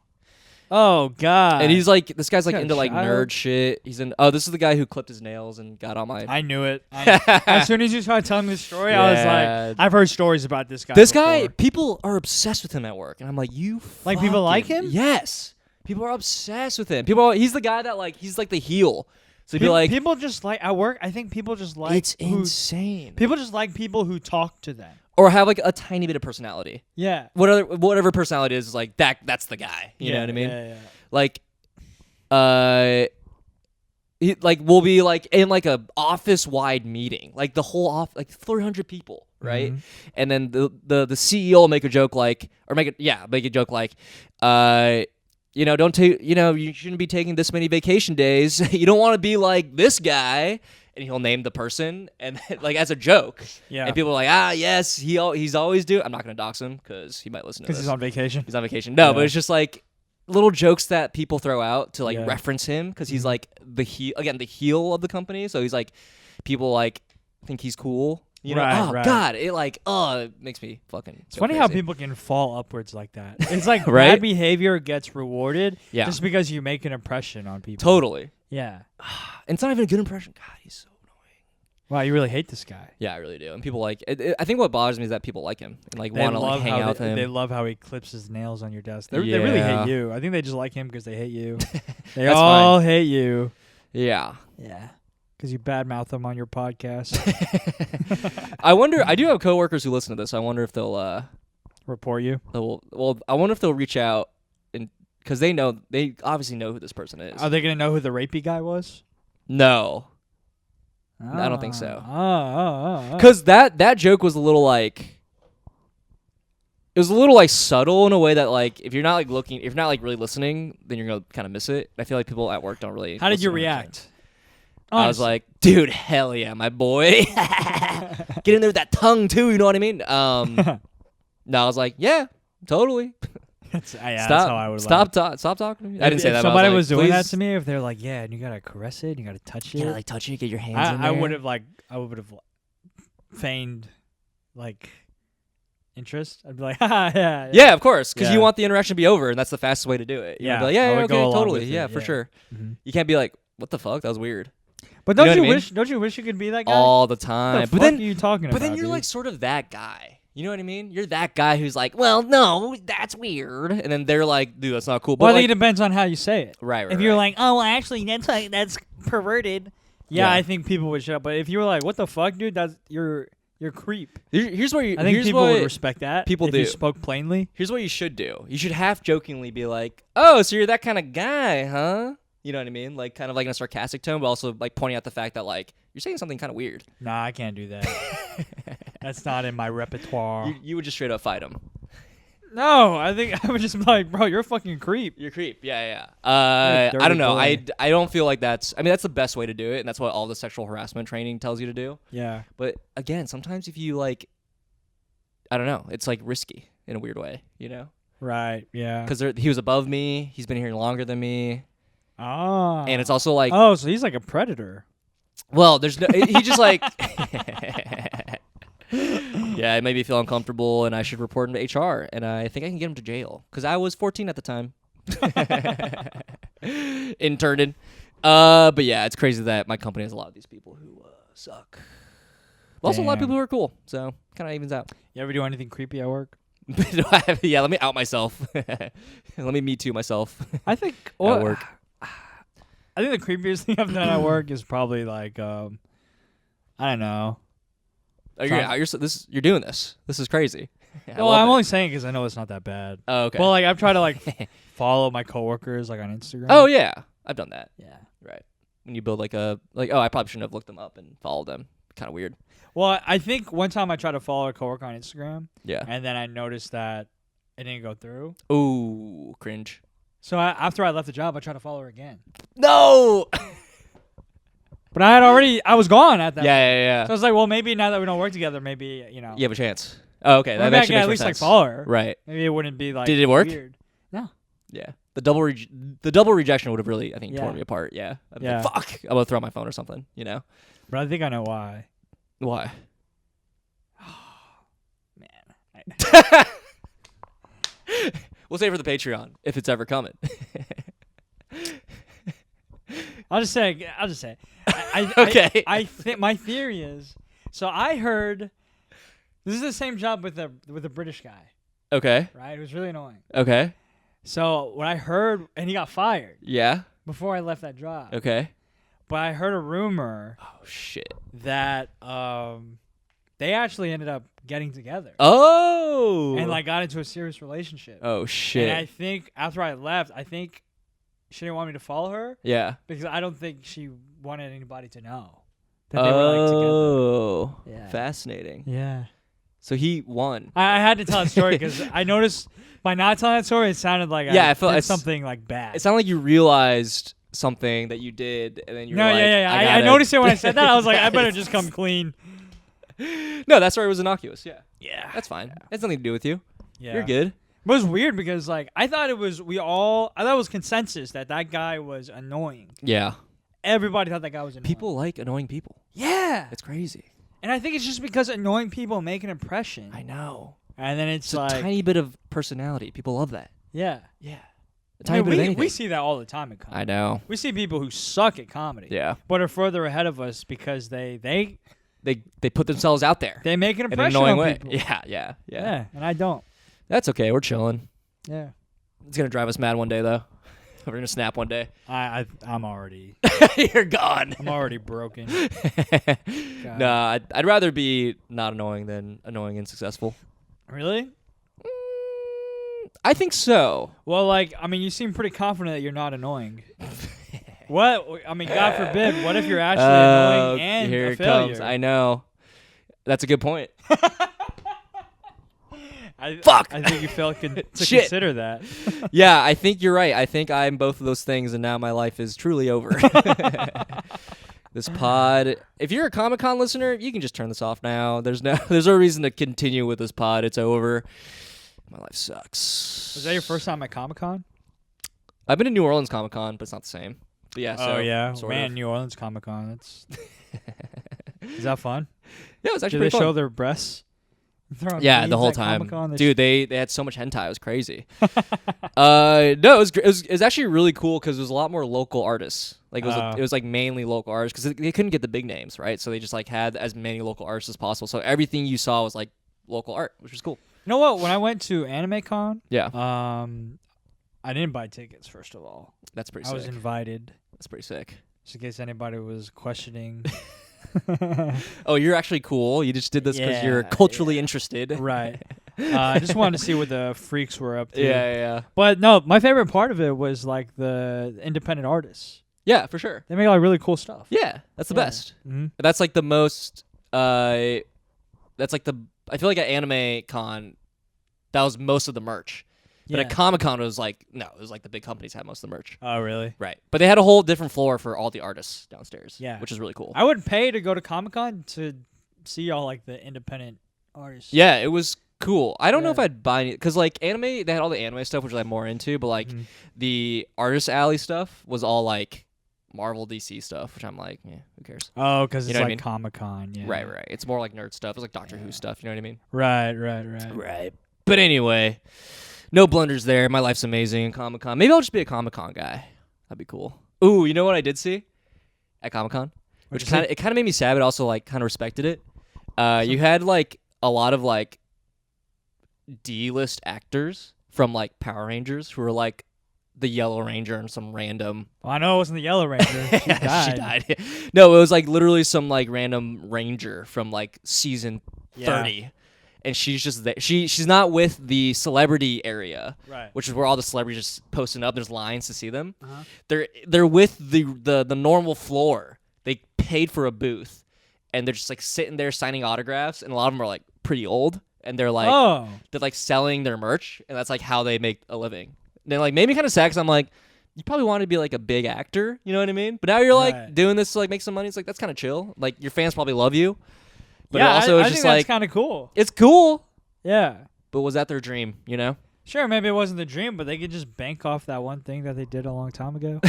Oh god. And he's like, this guy's like Got a into like child? nerd shit. He's in. Oh, this is the guy who clipped his nails and got on my. I knew it. As soon as you started telling me the story, I was like, I've heard stories about this guy. This before. guy, people are obsessed with him at work, and I'm like, you. Like people like him? Yes. People are obsessed with him. He's the guy that like, he's like the heel. So he'd be like, people just like at work. I think people just like. It's insane. People just like people who talk to them. Or have like a tiny bit of personality. Yeah. Whatever personality is like that's the guy. You know what I mean? Yeah. Like, he, like we'll be like in like a office wide meeting, like the whole like 300 people, right? Mm-hmm. And then the CEO will make a joke like, or make a joke like, don't take, you shouldn't be taking this many vacation days. You don't want to be like this guy. And he'll name the person, and like as a joke. Yeah. And people are like, yes, he's always doing. I'm not gonna dox him because he might listen to this. Because he's on vacation. He's on vacation. No, but it's just like little jokes that people throw out to like reference him because he's like the heel of the company. So he's like, people like think he's cool. You know? Right. God, it makes me fucking. It's funny crazy. how people can fall upwards like that. It's like Right? bad behavior gets rewarded just because you make an impression on people. Totally. Yeah. And it's not even a good impression. God, he's so annoying. Wow, you really hate this guy. Yeah, I really do. And people like. I think what bothers me is that people like him and like They want to love like hang out with him. They love how he clips his nails on your desk. They really hate you. I think they just like him because they hate you. They all hate you. Yeah. Yeah. Because you badmouth them on your podcast. I wonder. I do have coworkers who listen to this. I wonder if they'll report you. I wonder if they'll reach out and because they obviously know who this person is. Are they gonna know who the rapey guy was? No, I don't think so. Oh. Because that joke was a little like. It was a little like subtle in a way that like if you're not like looking, if you're not like really listening, then you're gonna kind of miss it. I feel like people at work don't really. How did you listen react? I was like, dude, hell yeah, my boy. Get in there with that tongue too, you know what I mean? No, I was like, yeah, totally. That's how I would stop talking to me. I didn't say that. If somebody was was doing please. that to me, if they're like, yeah, and you gotta caress it, and you gotta touch it. You gotta like touch it, get your hands in there. I would have feigned like interest. I'd be like, yeah. Yeah, of course, because Yeah. you want the interaction to be over, and that's the fastest way to do it. Yeah, Be like, yeah, I would okay, go along totally, with it, yeah, for sure. Mhm. You can't be like, what the fuck? That was weird. But You know don't what I you mean? wish? Don't you wish you could be that guy? All the What time. the But fuck then are you talking about? But then you're dude? like sort of that guy. You know what I mean? You're that guy who's like, well, no, that's weird. And then they're like, dude, that's not cool. But Well, I like, think it depends on how you say it. right. If you're like, oh, well, actually, that's perverted. Yeah, I think people would shut up. But if you were like, what the fuck, dude? That's you're creep. Here's what you. I think here's people what would respect that. people if do. You spoke plainly. Here's what you should do. You should half jokingly be like, oh, so you're that kind of guy, huh? You know what I mean? Like kind of like in a sarcastic tone, but also like pointing out the fact that like you're saying something kind of weird. Nah, I can't do that. That's not in my repertoire. You would just straight up fight him. No, I think I would just be like, bro, you're a fucking creep. You're a creep. Yeah. You're a I don't know. dirty boy. I don't feel like that's. I mean, that's the best way to do it, and that's what all the sexual harassment training tells you to do. Yeah. But again, sometimes if you like, I don't know, it's like risky in a weird way, you know? Right. Yeah. Because he was above me. He's been here longer than me, Ah. and it's also like, Oh, so he's like a predator. well, there's no. He just like. Yeah, it made me feel uncomfortable, and I should report him to HR, and I think I can get him to jail because I was 14 at the time. Interned. But yeah, it's crazy that my company has a lot of these people who suck. But also a lot of Damn. people who are cool, so kind of evens out. You ever do anything creepy at work? Yeah, let me out myself. Let me me too myself. I think At work. I think the creepiest thing I've done at work is probably like I don't know. Oh, you're doing this. This is crazy. Well, I'm only saying because I know it's not that bad. Oh, okay. Well, like I've tried to like follow my coworkers like on Instagram. Oh yeah, I've done that. yeah. Right. When you build like oh, I probably shouldn't have looked them up and followed them. Kind of weird. Well, I think one time I tried to follow a coworker on Instagram, Yeah. and then I noticed that it didn't go through. Ooh, cringe. So after I left the job, I tried to follow her again. No. But I was gone at that. Yeah. So I was like, well, maybe now that we don't work together, maybe You have a chance. Oh, okay. Well, That actually I makes at more least sense. follow her. Right. Maybe it wouldn't be like. Did it work? Weird. No. Yeah. The double rejection would have really, I think, torn me apart. Yeah. I'd be like, fuck. I'm gonna throw my phone or something. But I think I know why. Why? Man. We'll save it for the Patreon if it's ever coming. I'll just say. Okay. I think my theory is. So I heard. This is the same job with a British guy. Okay. Right. It was really annoying. Okay. So what I heard, and he got fired. Yeah. Before I left that job. Okay. But I heard a rumor. Oh shit. That they actually ended up getting together. Oh. And got into a serious relationship. Oh shit. And I think after I left, she didn't want me to follow her. Yeah. Because I don't think she wanted anybody to know that they were together. Oh. Yeah. Fascinating. Yeah. So he won. I had to tell that story because I noticed by not telling that story, it sounded like I felt did something bad. It sounded like you realized something that you did, and then you were I noticed it when I said that. I was like, I better just come clean. No, that story was innocuous. Yeah. Yeah. That's fine. It has nothing to do with you. Yeah. You're good. It was weird because I thought it was consensus that guy was annoying. Yeah. Everybody thought that guy was annoying. People like annoying people. Yeah. It's crazy. And I think it's just because annoying people make an impression. I know. And then it's a tiny bit of personality. People love that. Yeah. Yeah. A tiny bit of anything. We see that all the time in comedy. I know. We see people who suck at comedy. Yeah. But are further ahead of us because they put themselves out there. They make an impression in an annoying on way. people. Yeah. Yeah, and I don't. That's okay. We're chilling. Yeah. It's going to drive us mad one day, though. We're going to snap one day. I'm already... You're gone. I'm already broken. Nah, I'd rather be not annoying than annoying and successful. Really? I think so. Well, you seem pretty confident that you're not annoying. What? God forbid, what if you're actually annoying and here a failure? Comes. I know. That's a good point. Fuck! I think you failed to consider that. Yeah, I think you're right. I think I'm both of those things, and now my life is truly over. This pod. If you're a Comic-Con listener, you can just turn this off now. There's no reason to continue with this pod. It's over. My life sucks. Was that your first time at Comic-Con? I've been to New Orleans Comic-Con, but it's not the same. But yeah. Oh yeah, man, New Orleans Comic-Con. That's is that fun? Yeah, it was actually pretty fun. Did they show their breasts? Yeah, the whole time. Dude, they had so much hentai. It was crazy. No, it was actually really cool because it was a lot more local artists. It was mainly local artists because they couldn't get the big names, right? So they just had as many local artists as possible. So everything you saw was local art, which was cool. You know what? When I went to Anime Con, yeah, I didn't buy tickets. First of all, that's pretty sick. I was invited. That's pretty sick. Just in case anybody was questioning. Oh, you're actually cool. You just did this because you're culturally interested. Right. I just wanted to see what the freaks were up to. Yeah. But no, my favorite part of it was the independent artists. Yeah, for sure. They make really cool stuff. Yeah, that's the best. Mm-hmm. That's the most. I feel like at Anime Con, that was most of the merch. But at Comic-Con, it was no, it was the big companies had most of the merch. Oh, really? Right. But they had a whole different floor for all the artists downstairs. Yeah. Which is really cool. I would pay to go to Comic-Con to see all the independent artists. Yeah, it was cool. I don't know if I'd buy any, because anime, they had all the anime stuff, which I'm more into, but the Artist Alley stuff was all Marvel DC stuff, which I'm who cares? Oh, because it's I Comic-Con. Yeah. Right. It's more nerd stuff. It's Doctor Who stuff. You know what I mean? Right. But anyway, no blunders there. My life's amazing in Comic-Con. Maybe I'll just be a Comic-Con guy. That'd be cool. Ooh, you know what I did see at Comic-Con? Which kind of made me sad, but also kind of respected it. You had a lot of D-list actors from Power Rangers who were the Yellow Ranger and some random. Well, I know it wasn't the Yellow Ranger. She died. She died. No, it was literally some random ranger from season 30. And she's just there. She's not with the celebrity area, right? Which is where all the celebrities just posting up. There's lines to see them. Uh-huh. They're with the normal floor. They paid for a booth, and they're just sitting there signing autographs. And a lot of them are pretty old, and they're they're selling their merch, and that's how they make a living. Then like made me kind of sad because I'm like, you probably want to be like a big actor, you know what I mean? But now you're like doing this to like make some money. It's like that's kind of chill. Like your fans probably love you. But yeah, also I it's think just that's like kind of cool. it's cool. Yeah. But was that their dream? You know? Sure, maybe it wasn't the dream, but they could just bank off that one thing that they did a long time ago.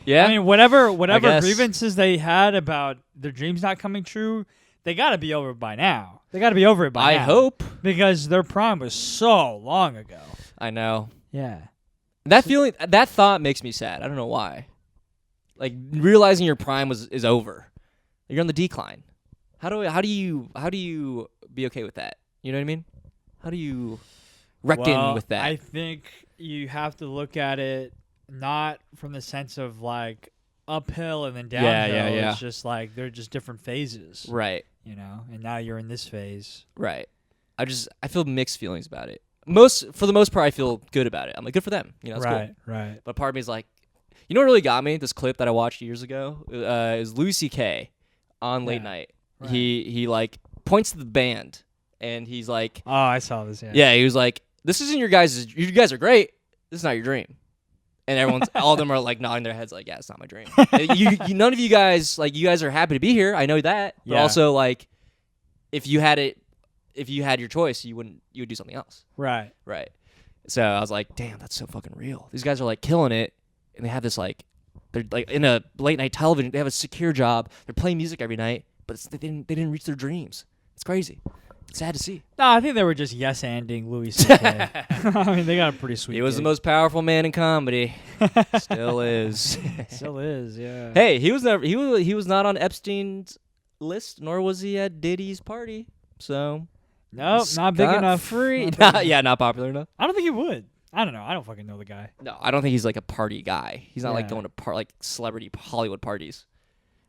Yeah. I mean, whatever guess. grievances they had about their dreams not coming true, they got to be over by now. They got to be over it by now. I hope. Because their prime was so long ago. I know. Yeah. That thought makes me sad. I don't know why. Like realizing your prime is over. You're on the decline. How do you be okay with that? You know what I mean? How do you reckon with that? I think you have to look at it not from the sense of like uphill and then downhill. Yeah. It's just like they're just different phases. Right. You know, and now you're in this phase. Right. I feel mixed feelings about it. For the most part, I feel good about it. I'm like, good for them. You know, it's cool. Right. But part of me is like, you know what really got me? This clip that I watched years ago is Louis C.K. on late night. Right. He like points to the band and he's like, oh, I saw this. Yeah, he was like, this isn't you guys are great. This is not your dream. And all of them are like nodding their heads like, yeah, it's not my dream. None of you guys, like, you guys are happy to be here. I know that. But also, like, if you had your choice, you would do something else. Right. So I was like, damn, that's so fucking real. These guys are like killing it. And they have this like, they're like in a late night television. They have a secure job. They're playing music every night, but they didn't reach their dreams. It's crazy. It's sad to see. No, I think they were just yes-anding Louis C.K. I mean, they got a pretty sweet. He was gig. the most powerful man in comedy. Still is. Still is, yeah. Hey, he was not on Epstein's list, nor was he at Diddy's party. So nope, not big enough. Free. Not popular enough. I don't think he would. I don't know. I don't fucking know the guy. No, I don't think he's like a party guy. He's not like going to like celebrity Hollywood parties.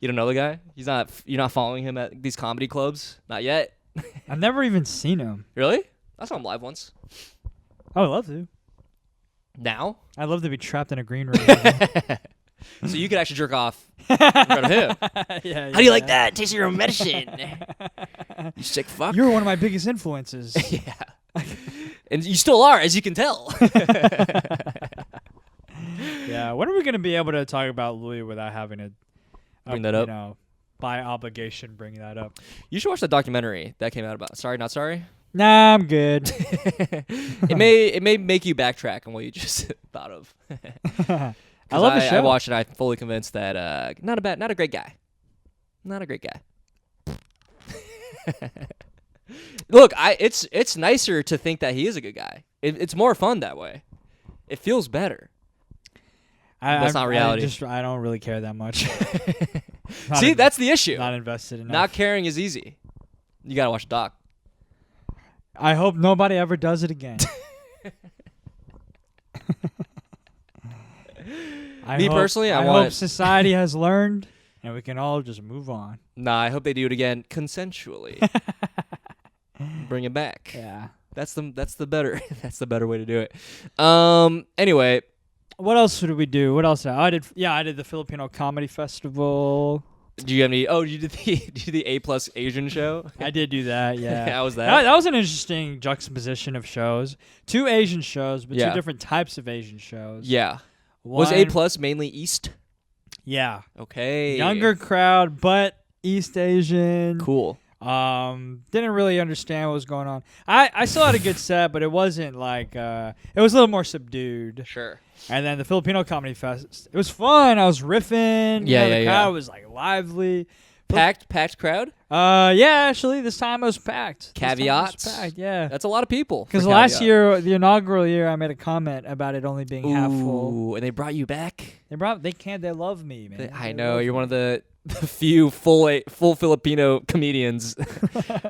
You don't know the guy? You're not following him at these comedy clubs? Not yet. I've never even seen him. Really? I saw him live once. I would love to. Now? I'd love to be trapped in a green room. So you could actually jerk off in front of him. Yeah. How do you like that? Taste your own medicine. You sick fuck. You're one of my biggest influences. Yeah. And you still are, as you can tell. Yeah. When are we going to be able to talk about Louis without having to bring that up? You know, by obligation, bring that up. You should watch the documentary that came out about Sorry Not Sorry. Nah, I'm good. It may make you backtrack on what you just thought of. I love the show. I watched it. I'm fully convinced that not a great guy. Not a great guy. Look, it's nicer to think that he is a good guy. It's more fun that way. It feels better. That's not reality. I don't really care that much. See, that's the issue. Not invested enough. Not caring is easy. You gotta watch the doc. I hope nobody ever does it again. Personally, I hope society has learned, and we can all just move on. Nah, I hope they do it again consensually. Bring it back. Yeah, that's the better way to do it. Anyway, what else did we do? What else? I did the Filipino Comedy Festival. Do you have any? Oh, you did the A+ Asian show? I did do that. Yeah. How was that? That was an interesting juxtaposition of shows. 2 Asian shows, but 2 different types of Asian shows. Yeah. Was A+ mainly East? Yeah. Okay. Younger crowd, but East Asian. Cool. Didn't really understand what was going on. I still had a good set, but it wasn't like it was a little more subdued. Sure. And then the Filipino Comedy Fest, it was fun. I was riffing. The crowd was like lively. Packed crowd? Yeah, actually, this time it was packed. Caveats? Packed, yeah. That's a lot of people. Because last year, the inaugural year, I made a comment about it only being half full. And they brought you back? They love me, man. I know, you're one of the few full Filipino comedians.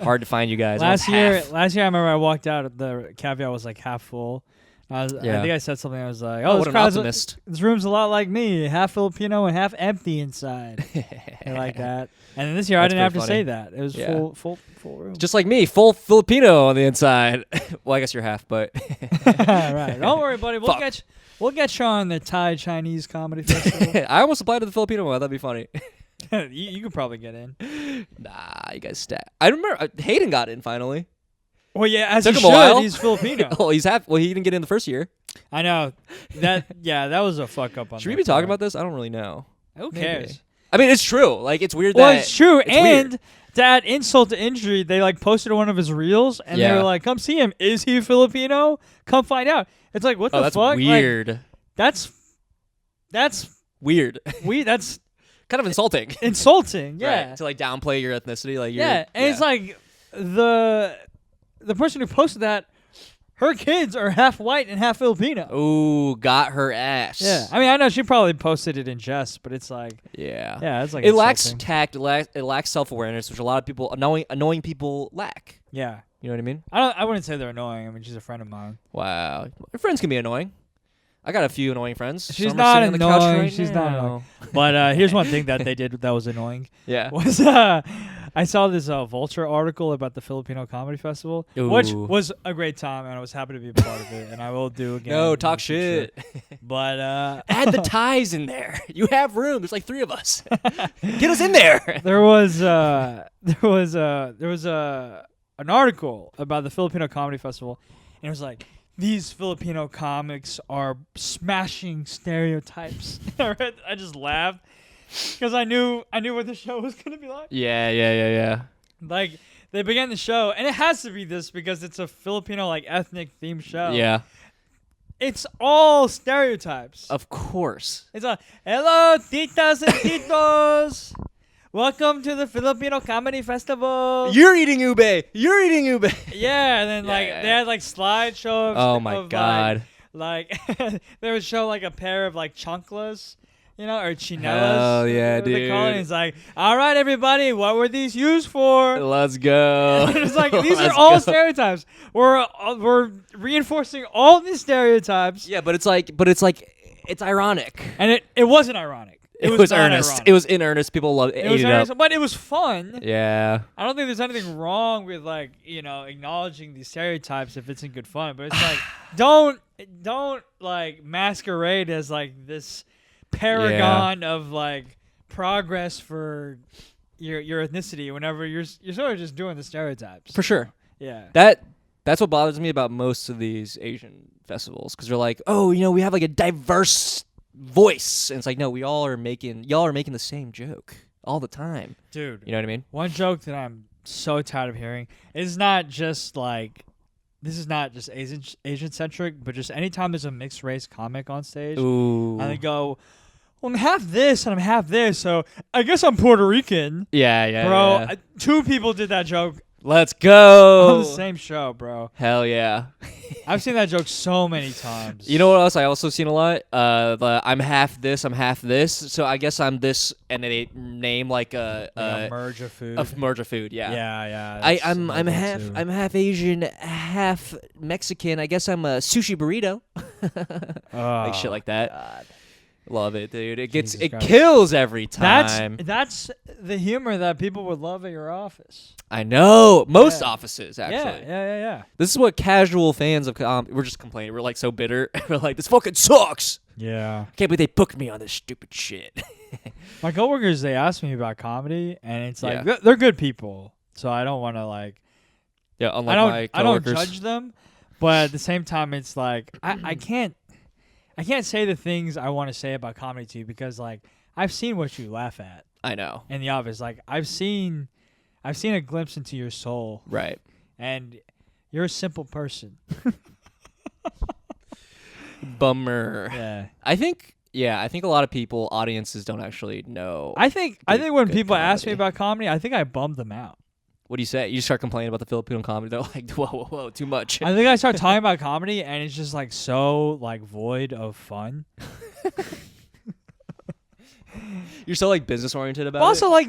Hard to find you guys. Last year, I remember I walked out, the caveat was like half full. I think I said something. I was like, "Oh, what an optimist! This room's a lot like me, half Filipino and half empty inside." I like that. And then this year, I didn't have to say that. It was full room. Just like me, full Filipino on the inside. Well, I guess you're half, but right. Don't worry, buddy. We'll get you on the Thai Chinese Comedy Festival. I almost applied to the Filipino one. That'd be funny. you could probably get in. Nah, you guys stat. I remember Hayden got in finally. Well, yeah, as Took he him a while. He's Filipino. Well, he didn't get in the first year. I know that. Yeah, that was a fuck up. On Should we be talking about this? I don't really know. Who Maybe. cares? I mean, it's true. Like, it's weird Well, that it's true. it's And weird. to add insult to injury, they like posted one of his reels, and they were like, "Come see him. Is he Filipino? Come find out." It's like, what the that's fuck? weird. Like, that's weird. That's Kind of insulting. insulting. Yeah. Right, to like downplay your ethnicity. Like, And it's like the person who posted that, her kids are half white and half Filipino. Ooh, got her ass. Yeah. I mean, I know she probably posted it in jest, but it's like, yeah, it's like it lacks insulting. tact. It lacks self-awareness, which a lot of people, annoying people lack. Yeah. You know what I mean? I wouldn't say they're annoying. I mean, she's a friend of mine. Wow, your friends can be annoying. I got a few annoying friends. She's Some are not sitting on the couch annoying. right She's now. not annoying. But here's one thing that they did that was annoying. Yeah. Was I saw this Vulture article about the Filipino Comedy Festival, which Ooh. was a great time, and I was happy to be a part of it, and I will do again. No, in talk the future. shit. But Add the ties in there. You have room. There's like 3 of us. Get us in there. there was an article about the Filipino Comedy Festival, and it was like, these Filipino comics are smashing stereotypes. I just laughed because I knew what the show was gonna be like. Yeah. Like, they began the show, and it has to be this because it's a Filipino like ethnic themed show. Yeah. It's all stereotypes. Of course. It's a hello, titas and titos. Welcome to the Filipino Comedy Festival. You're eating ube. You're eating ube. Yeah, and then Yeah. they had like slideshows. Oh my of, god. Like they would show like a pair of like chanclas, or chinelas. Hell yeah, whatever they call it. dude. It's like, all right, everybody, what were these used for? Let's go. And it's like, these are Let's all go. stereotypes. We're reinforcing all these stereotypes. Yeah, but it's ironic. And it wasn't ironic. It was not earnest. ironic. It was in earnest. People loved it. It was Ate it earnest, up. but it was fun. Yeah. I don't think there's anything wrong with like, acknowledging these stereotypes if it's in good fun. But it's like, don't like masquerade as like this paragon of like progress for your ethnicity whenever you're sort of just doing the stereotypes. For sure. Yeah. That's what bothers me about most of these Asian festivals, because they're like, oh, we have like a diverse voice, and it's like, no, y'all are making the same joke all the time, Dude. you know what I mean? One joke that I'm so tired of hearing is not just like, this is not just Asian centric, but just anytime there's a mixed race comic on stage, Ooh. and they go, well, I'm half this and I'm half this, so I guess I'm Puerto Rican. Yeah, Bro, yeah. 2 people did that joke Let's go. on the same show, bro. Hell yeah. I've seen that joke so many times. You know what else I also seen a lot? I'm half this, I'm half this, so I guess I'm this, and then they name like a merge of food. a merge of food. Yeah. Yeah. I'm that's half Asian, half Mexican. I guess I'm a sushi burrito. Like shit like that. God. Love it, dude. It Jesus Christ. kills every time. That's the humor that people would love at your office. I know. Most Yeah. offices, actually. Yeah. This is what casual fans of we're just complaining. We're like so bitter. We're like, this fucking sucks. Yeah. Can't believe they booked me on this stupid shit. My coworkers, they asked me about comedy, and it's like Yeah. they're good people, so I don't want to like. Yeah, unlike my I don't coworkers. judge them, but at the same time, it's like I can't say the things I want to say about comedy to you because like I've seen what you laugh at I know. in the office. Like I've seen a glimpse into your soul, Right. and you're a simple person. Bummer. Yeah. I think a lot of people, audiences don't actually know. I think when good people ask me comedy. about comedy, I think I bummed them out. What do you say? You start complaining about the Filipino comedy. They're like, whoa, too much. I think I start talking about comedy, and it's just like so like void of fun. You're so like business oriented about Also, it. like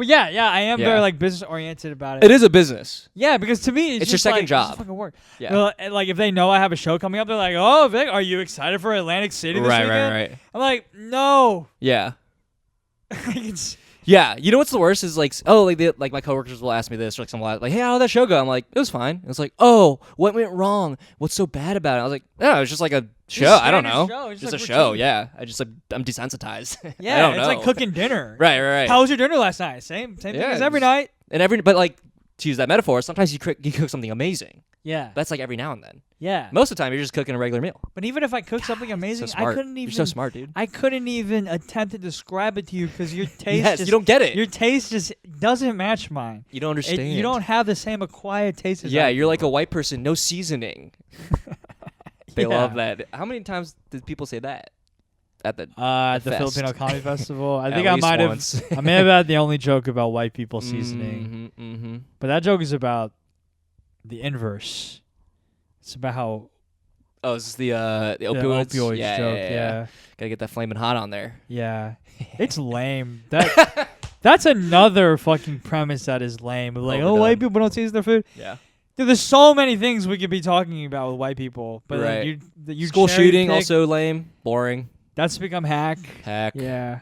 yeah, I am Yeah. very like business oriented about it. It is a business. Yeah, because to me, it's It's your just, second like, job. It's just fucking work. Yeah. Well, and, like if they know I have a show coming up, they're like, "Oh, Vic, are you excited for Atlantic City this weekend?" Right. I'm like, "No." Yeah. Like, it's Yeah. You know what's the worst is like, like my coworkers will ask me this, or like someone like, hey, how did that show go? I'm like, it was fine. And it's like, oh, what went wrong? What's so bad about it? I was like, no, it's just like a show. I don't know. show. It's Just like a show. routine. Yeah. I just I'm desensitized. Yeah, I don't it's know. like cooking dinner. Right. How was your dinner last night? Same thing Yeah, as every just- night. But like to use that metaphor, sometimes you cook something amazing. Yeah. That's like every now and then. Yeah. Most of the time, you're just cooking a regular meal. But even if I cook something amazing, So I smart. couldn't even. You're so smart, dude. I couldn't even attempt to describe it to you because your taste. Yes, just, you don't get it. Your taste just doesn't match mine. You don't understand. You don't have the same acquired taste as Yeah, I you're do. like a white person, no seasoning. They love that. How many times did people say that? At the the Filipino Comedy Festival. I At think I least might have. once. I may have had the only joke about white people seasoning, but that joke is about the inverse. It's about how. Oh, is this the opioids? The opioids joke. Yeah. Gotta get that flaming hot on there. Yeah. It's lame. That's another fucking premise that is lame. Like, Overdone. white people don't season their food. Yeah. Dude, there's so many things we could be talking about with white people, but Right. you School cherry shooting pick, also lame, boring. That's become hack. Heck. Yeah.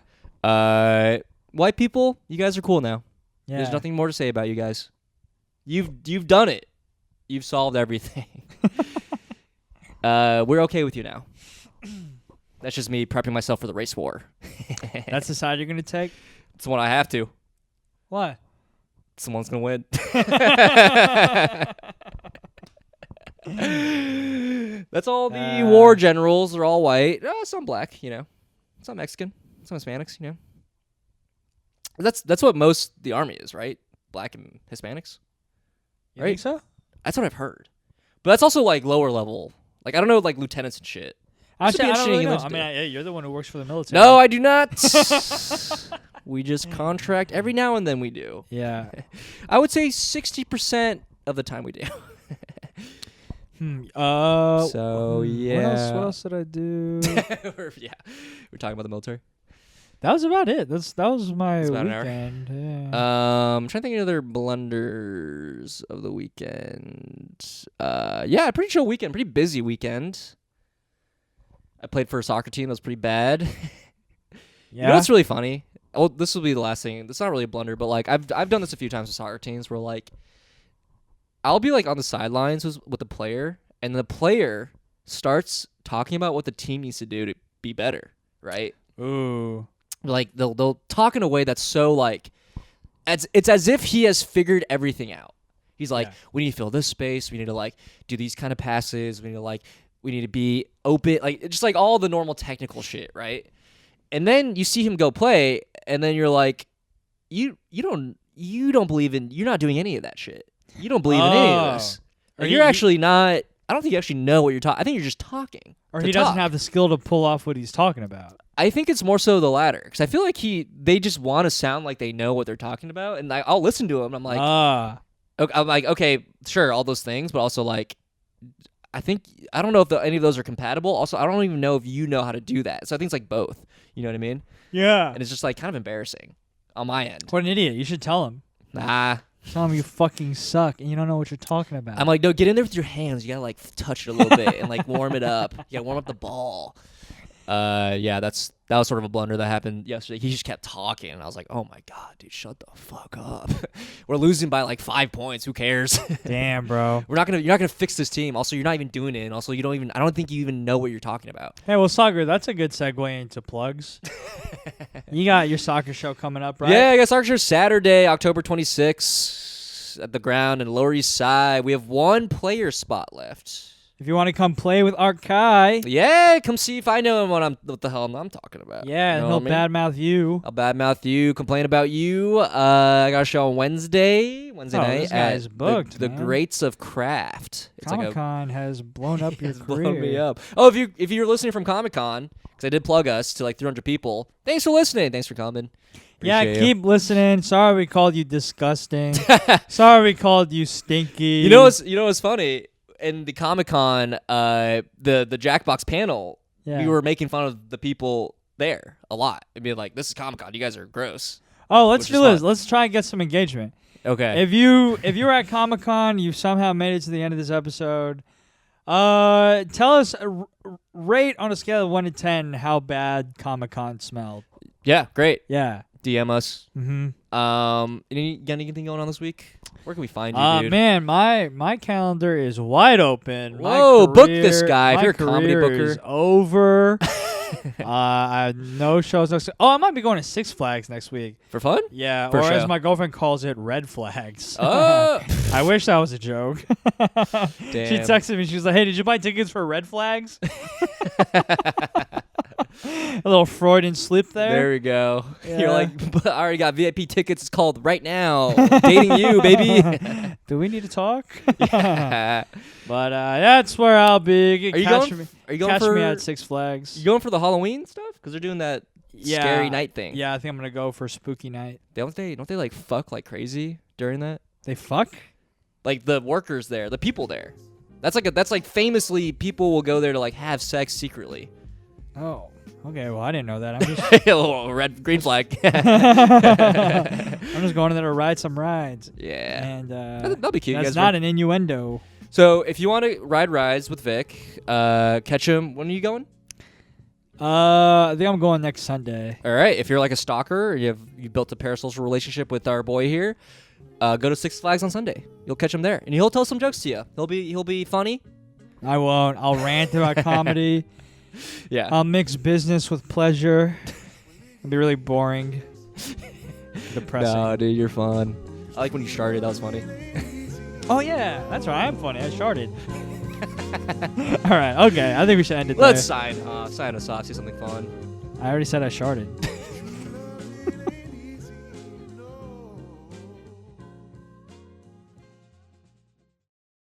White people, you guys are cool now. Yeah. There's nothing more to say about you guys. You've done it. You've solved everything. We're okay with you now. That's just me prepping myself for the race war. That's the side you're gonna take. It's the one I have to. What? Someone's gonna win. That's all the war generals are all white. Some black, some Mexican, some Hispanics, That's what most the army is, right? Black and Hispanics. You Right? think so? That's what I've heard. But that's also like lower level. Like I don't know, like lieutenants and shit. Actually, I don't interesting really know. to I do. mean, hey, you're the one who works for the military. No, I do not. We just contract every now and then we do. Yeah. I would say 60% of the time we do. So yeah. What else did I do? We're talking about the military. That was about it. That was my That's about an hour. weekend. Yeah. I'm trying to think of other blunders of the weekend. Pretty chill weekend, pretty busy weekend. I played for a soccer team that was pretty bad. You know what's really funny? Oh, this will be the last thing. It's not really a blunder, but like I've done this a few times with soccer teams where like I'll be like on the sidelines with the player, and the player starts talking about what the team needs to do to be better, right? Ooh. Like they'll talk in a way that's so like it's as if he has figured everything out. He's like, we need to fill this space, we need to like do these kind of passes, we need to be open, like just like all the normal technical shit, right? And then you see him go play, and then you're like, you don't believe in, you're not doing any of that shit. You don't believe in any of this. Or you're actually not. I don't think you actually know what you're talking. I think you're just talking. Or he doesn't have the skill to pull off what he's talking about. I think it's more so the latter, because I feel like they just want to sound like they know what they're talking about, and I'll listen to him. And I'm like, okay, sure, all those things, but also like, I don't know if any of those are compatible. Also, I don't even know if you know how to do that. So I think it's like both. You know what I mean? Yeah. And it's just like kind of embarrassing on my end. What an idiot! You should tell him. Nah. Tell him you fucking suck and you don't know what you're talking about. I'm like, no, get in there with your hands. You gotta like touch it a little bit and like warm it up. You gotta warm up the ball. That was sort of a blunder that happened yesterday. He just kept talking, and I was like, oh my god, dude, shut the fuck up. We're losing by like 5 points. Who cares? Damn, bro. You're not gonna fix this team. Also, you're not even doing it. And also, I don't think you even know what you're talking about. Hey, well, soccer, that's a good segue into plugs. You got your soccer show coming up, right? Yeah, I got soccer show Saturday, October 26th at the ground in Lower East Side. We have 1 player spot left. If you want to come play with Art Kai. Yeah, come see if I know what the hell I'm talking about. Yeah, you know he'll what I mean? badmouth you. I'll badmouth you, complain about you. I got a show on Wednesday night this guy's at booked, the man. Greats of Craft. It's Comic-Con has blown up your it's career. blown me up. Oh, if you're listening from Comic-Con, because I did plug us to like 300 people, thanks for listening. Thanks for coming. Yeah, Appreciate you. keep listening. Sorry we called you disgusting. Sorry we called you stinky. You know what's funny? In the Comic-Con, the Jackbox panel, we were making fun of the people there a lot. I mean, like, this is Comic-Con. You guys are gross. Oh, let's Which do is this. fun. Let's try and get some engagement. Okay. If you're at Comic-Con, you somehow made it to the end of this episode, tell us, rate on a scale of 1 to 10 how bad Comic-Con smelled. Yeah, great. Yeah. DM us. Mm-hmm. Got anything going on this week? Where can we find you, dude? Man, my calendar is wide open. Whoa, book this guy if you're a comedy career booker. is over. No shows next. Oh, I might be going to Six Flags next week. For fun? Yeah, For or as show. my girlfriend calls it, red flags. Oh. I wish that was a joke. Damn. She texted me. She was like, "Hey, did you buy tickets for Red Flags?" A little Freudian slip there. There we go. Yeah. You're like, but I already got VIP tickets. It's called Right Now. Dating You, baby. Do we need to talk? Yeah. But that's where I'll be. Are you Catch going? me, Are you going catch for? me at Six Flags. You going for the Halloween stuff? Because they're doing that scary night thing. Yeah, I think I'm gonna go for spooky night. Don't they like fuck like crazy during that? They fuck? Like the workers there, the people there. That's like famously people will go there to like have sex secretly. Oh. Okay, well I didn't know that. I'm just A little green flag. I'm just going there to ride some rides. Yeah. And That'll be cute. You that's guys not an innuendo. So if you want to ride rides with Vic, catch him. When are you going? I think I'm going next Sunday. All right. If you're like a stalker, or you built a parasocial relationship with our boy here, go to Six Flags on Sunday. You'll catch him there, and he'll tell some jokes to you. He'll be funny. I won't. I'll rant about comedy. Yeah. I'll mix business with pleasure. It'll be really boring. Depressing. No, dude, you're fun. I like when you started. That was funny. Oh yeah, that's right. I'm funny. I sharded. All right. Okay. I think we should end it there. Let's sign us off. See something fun. I already said I sharded.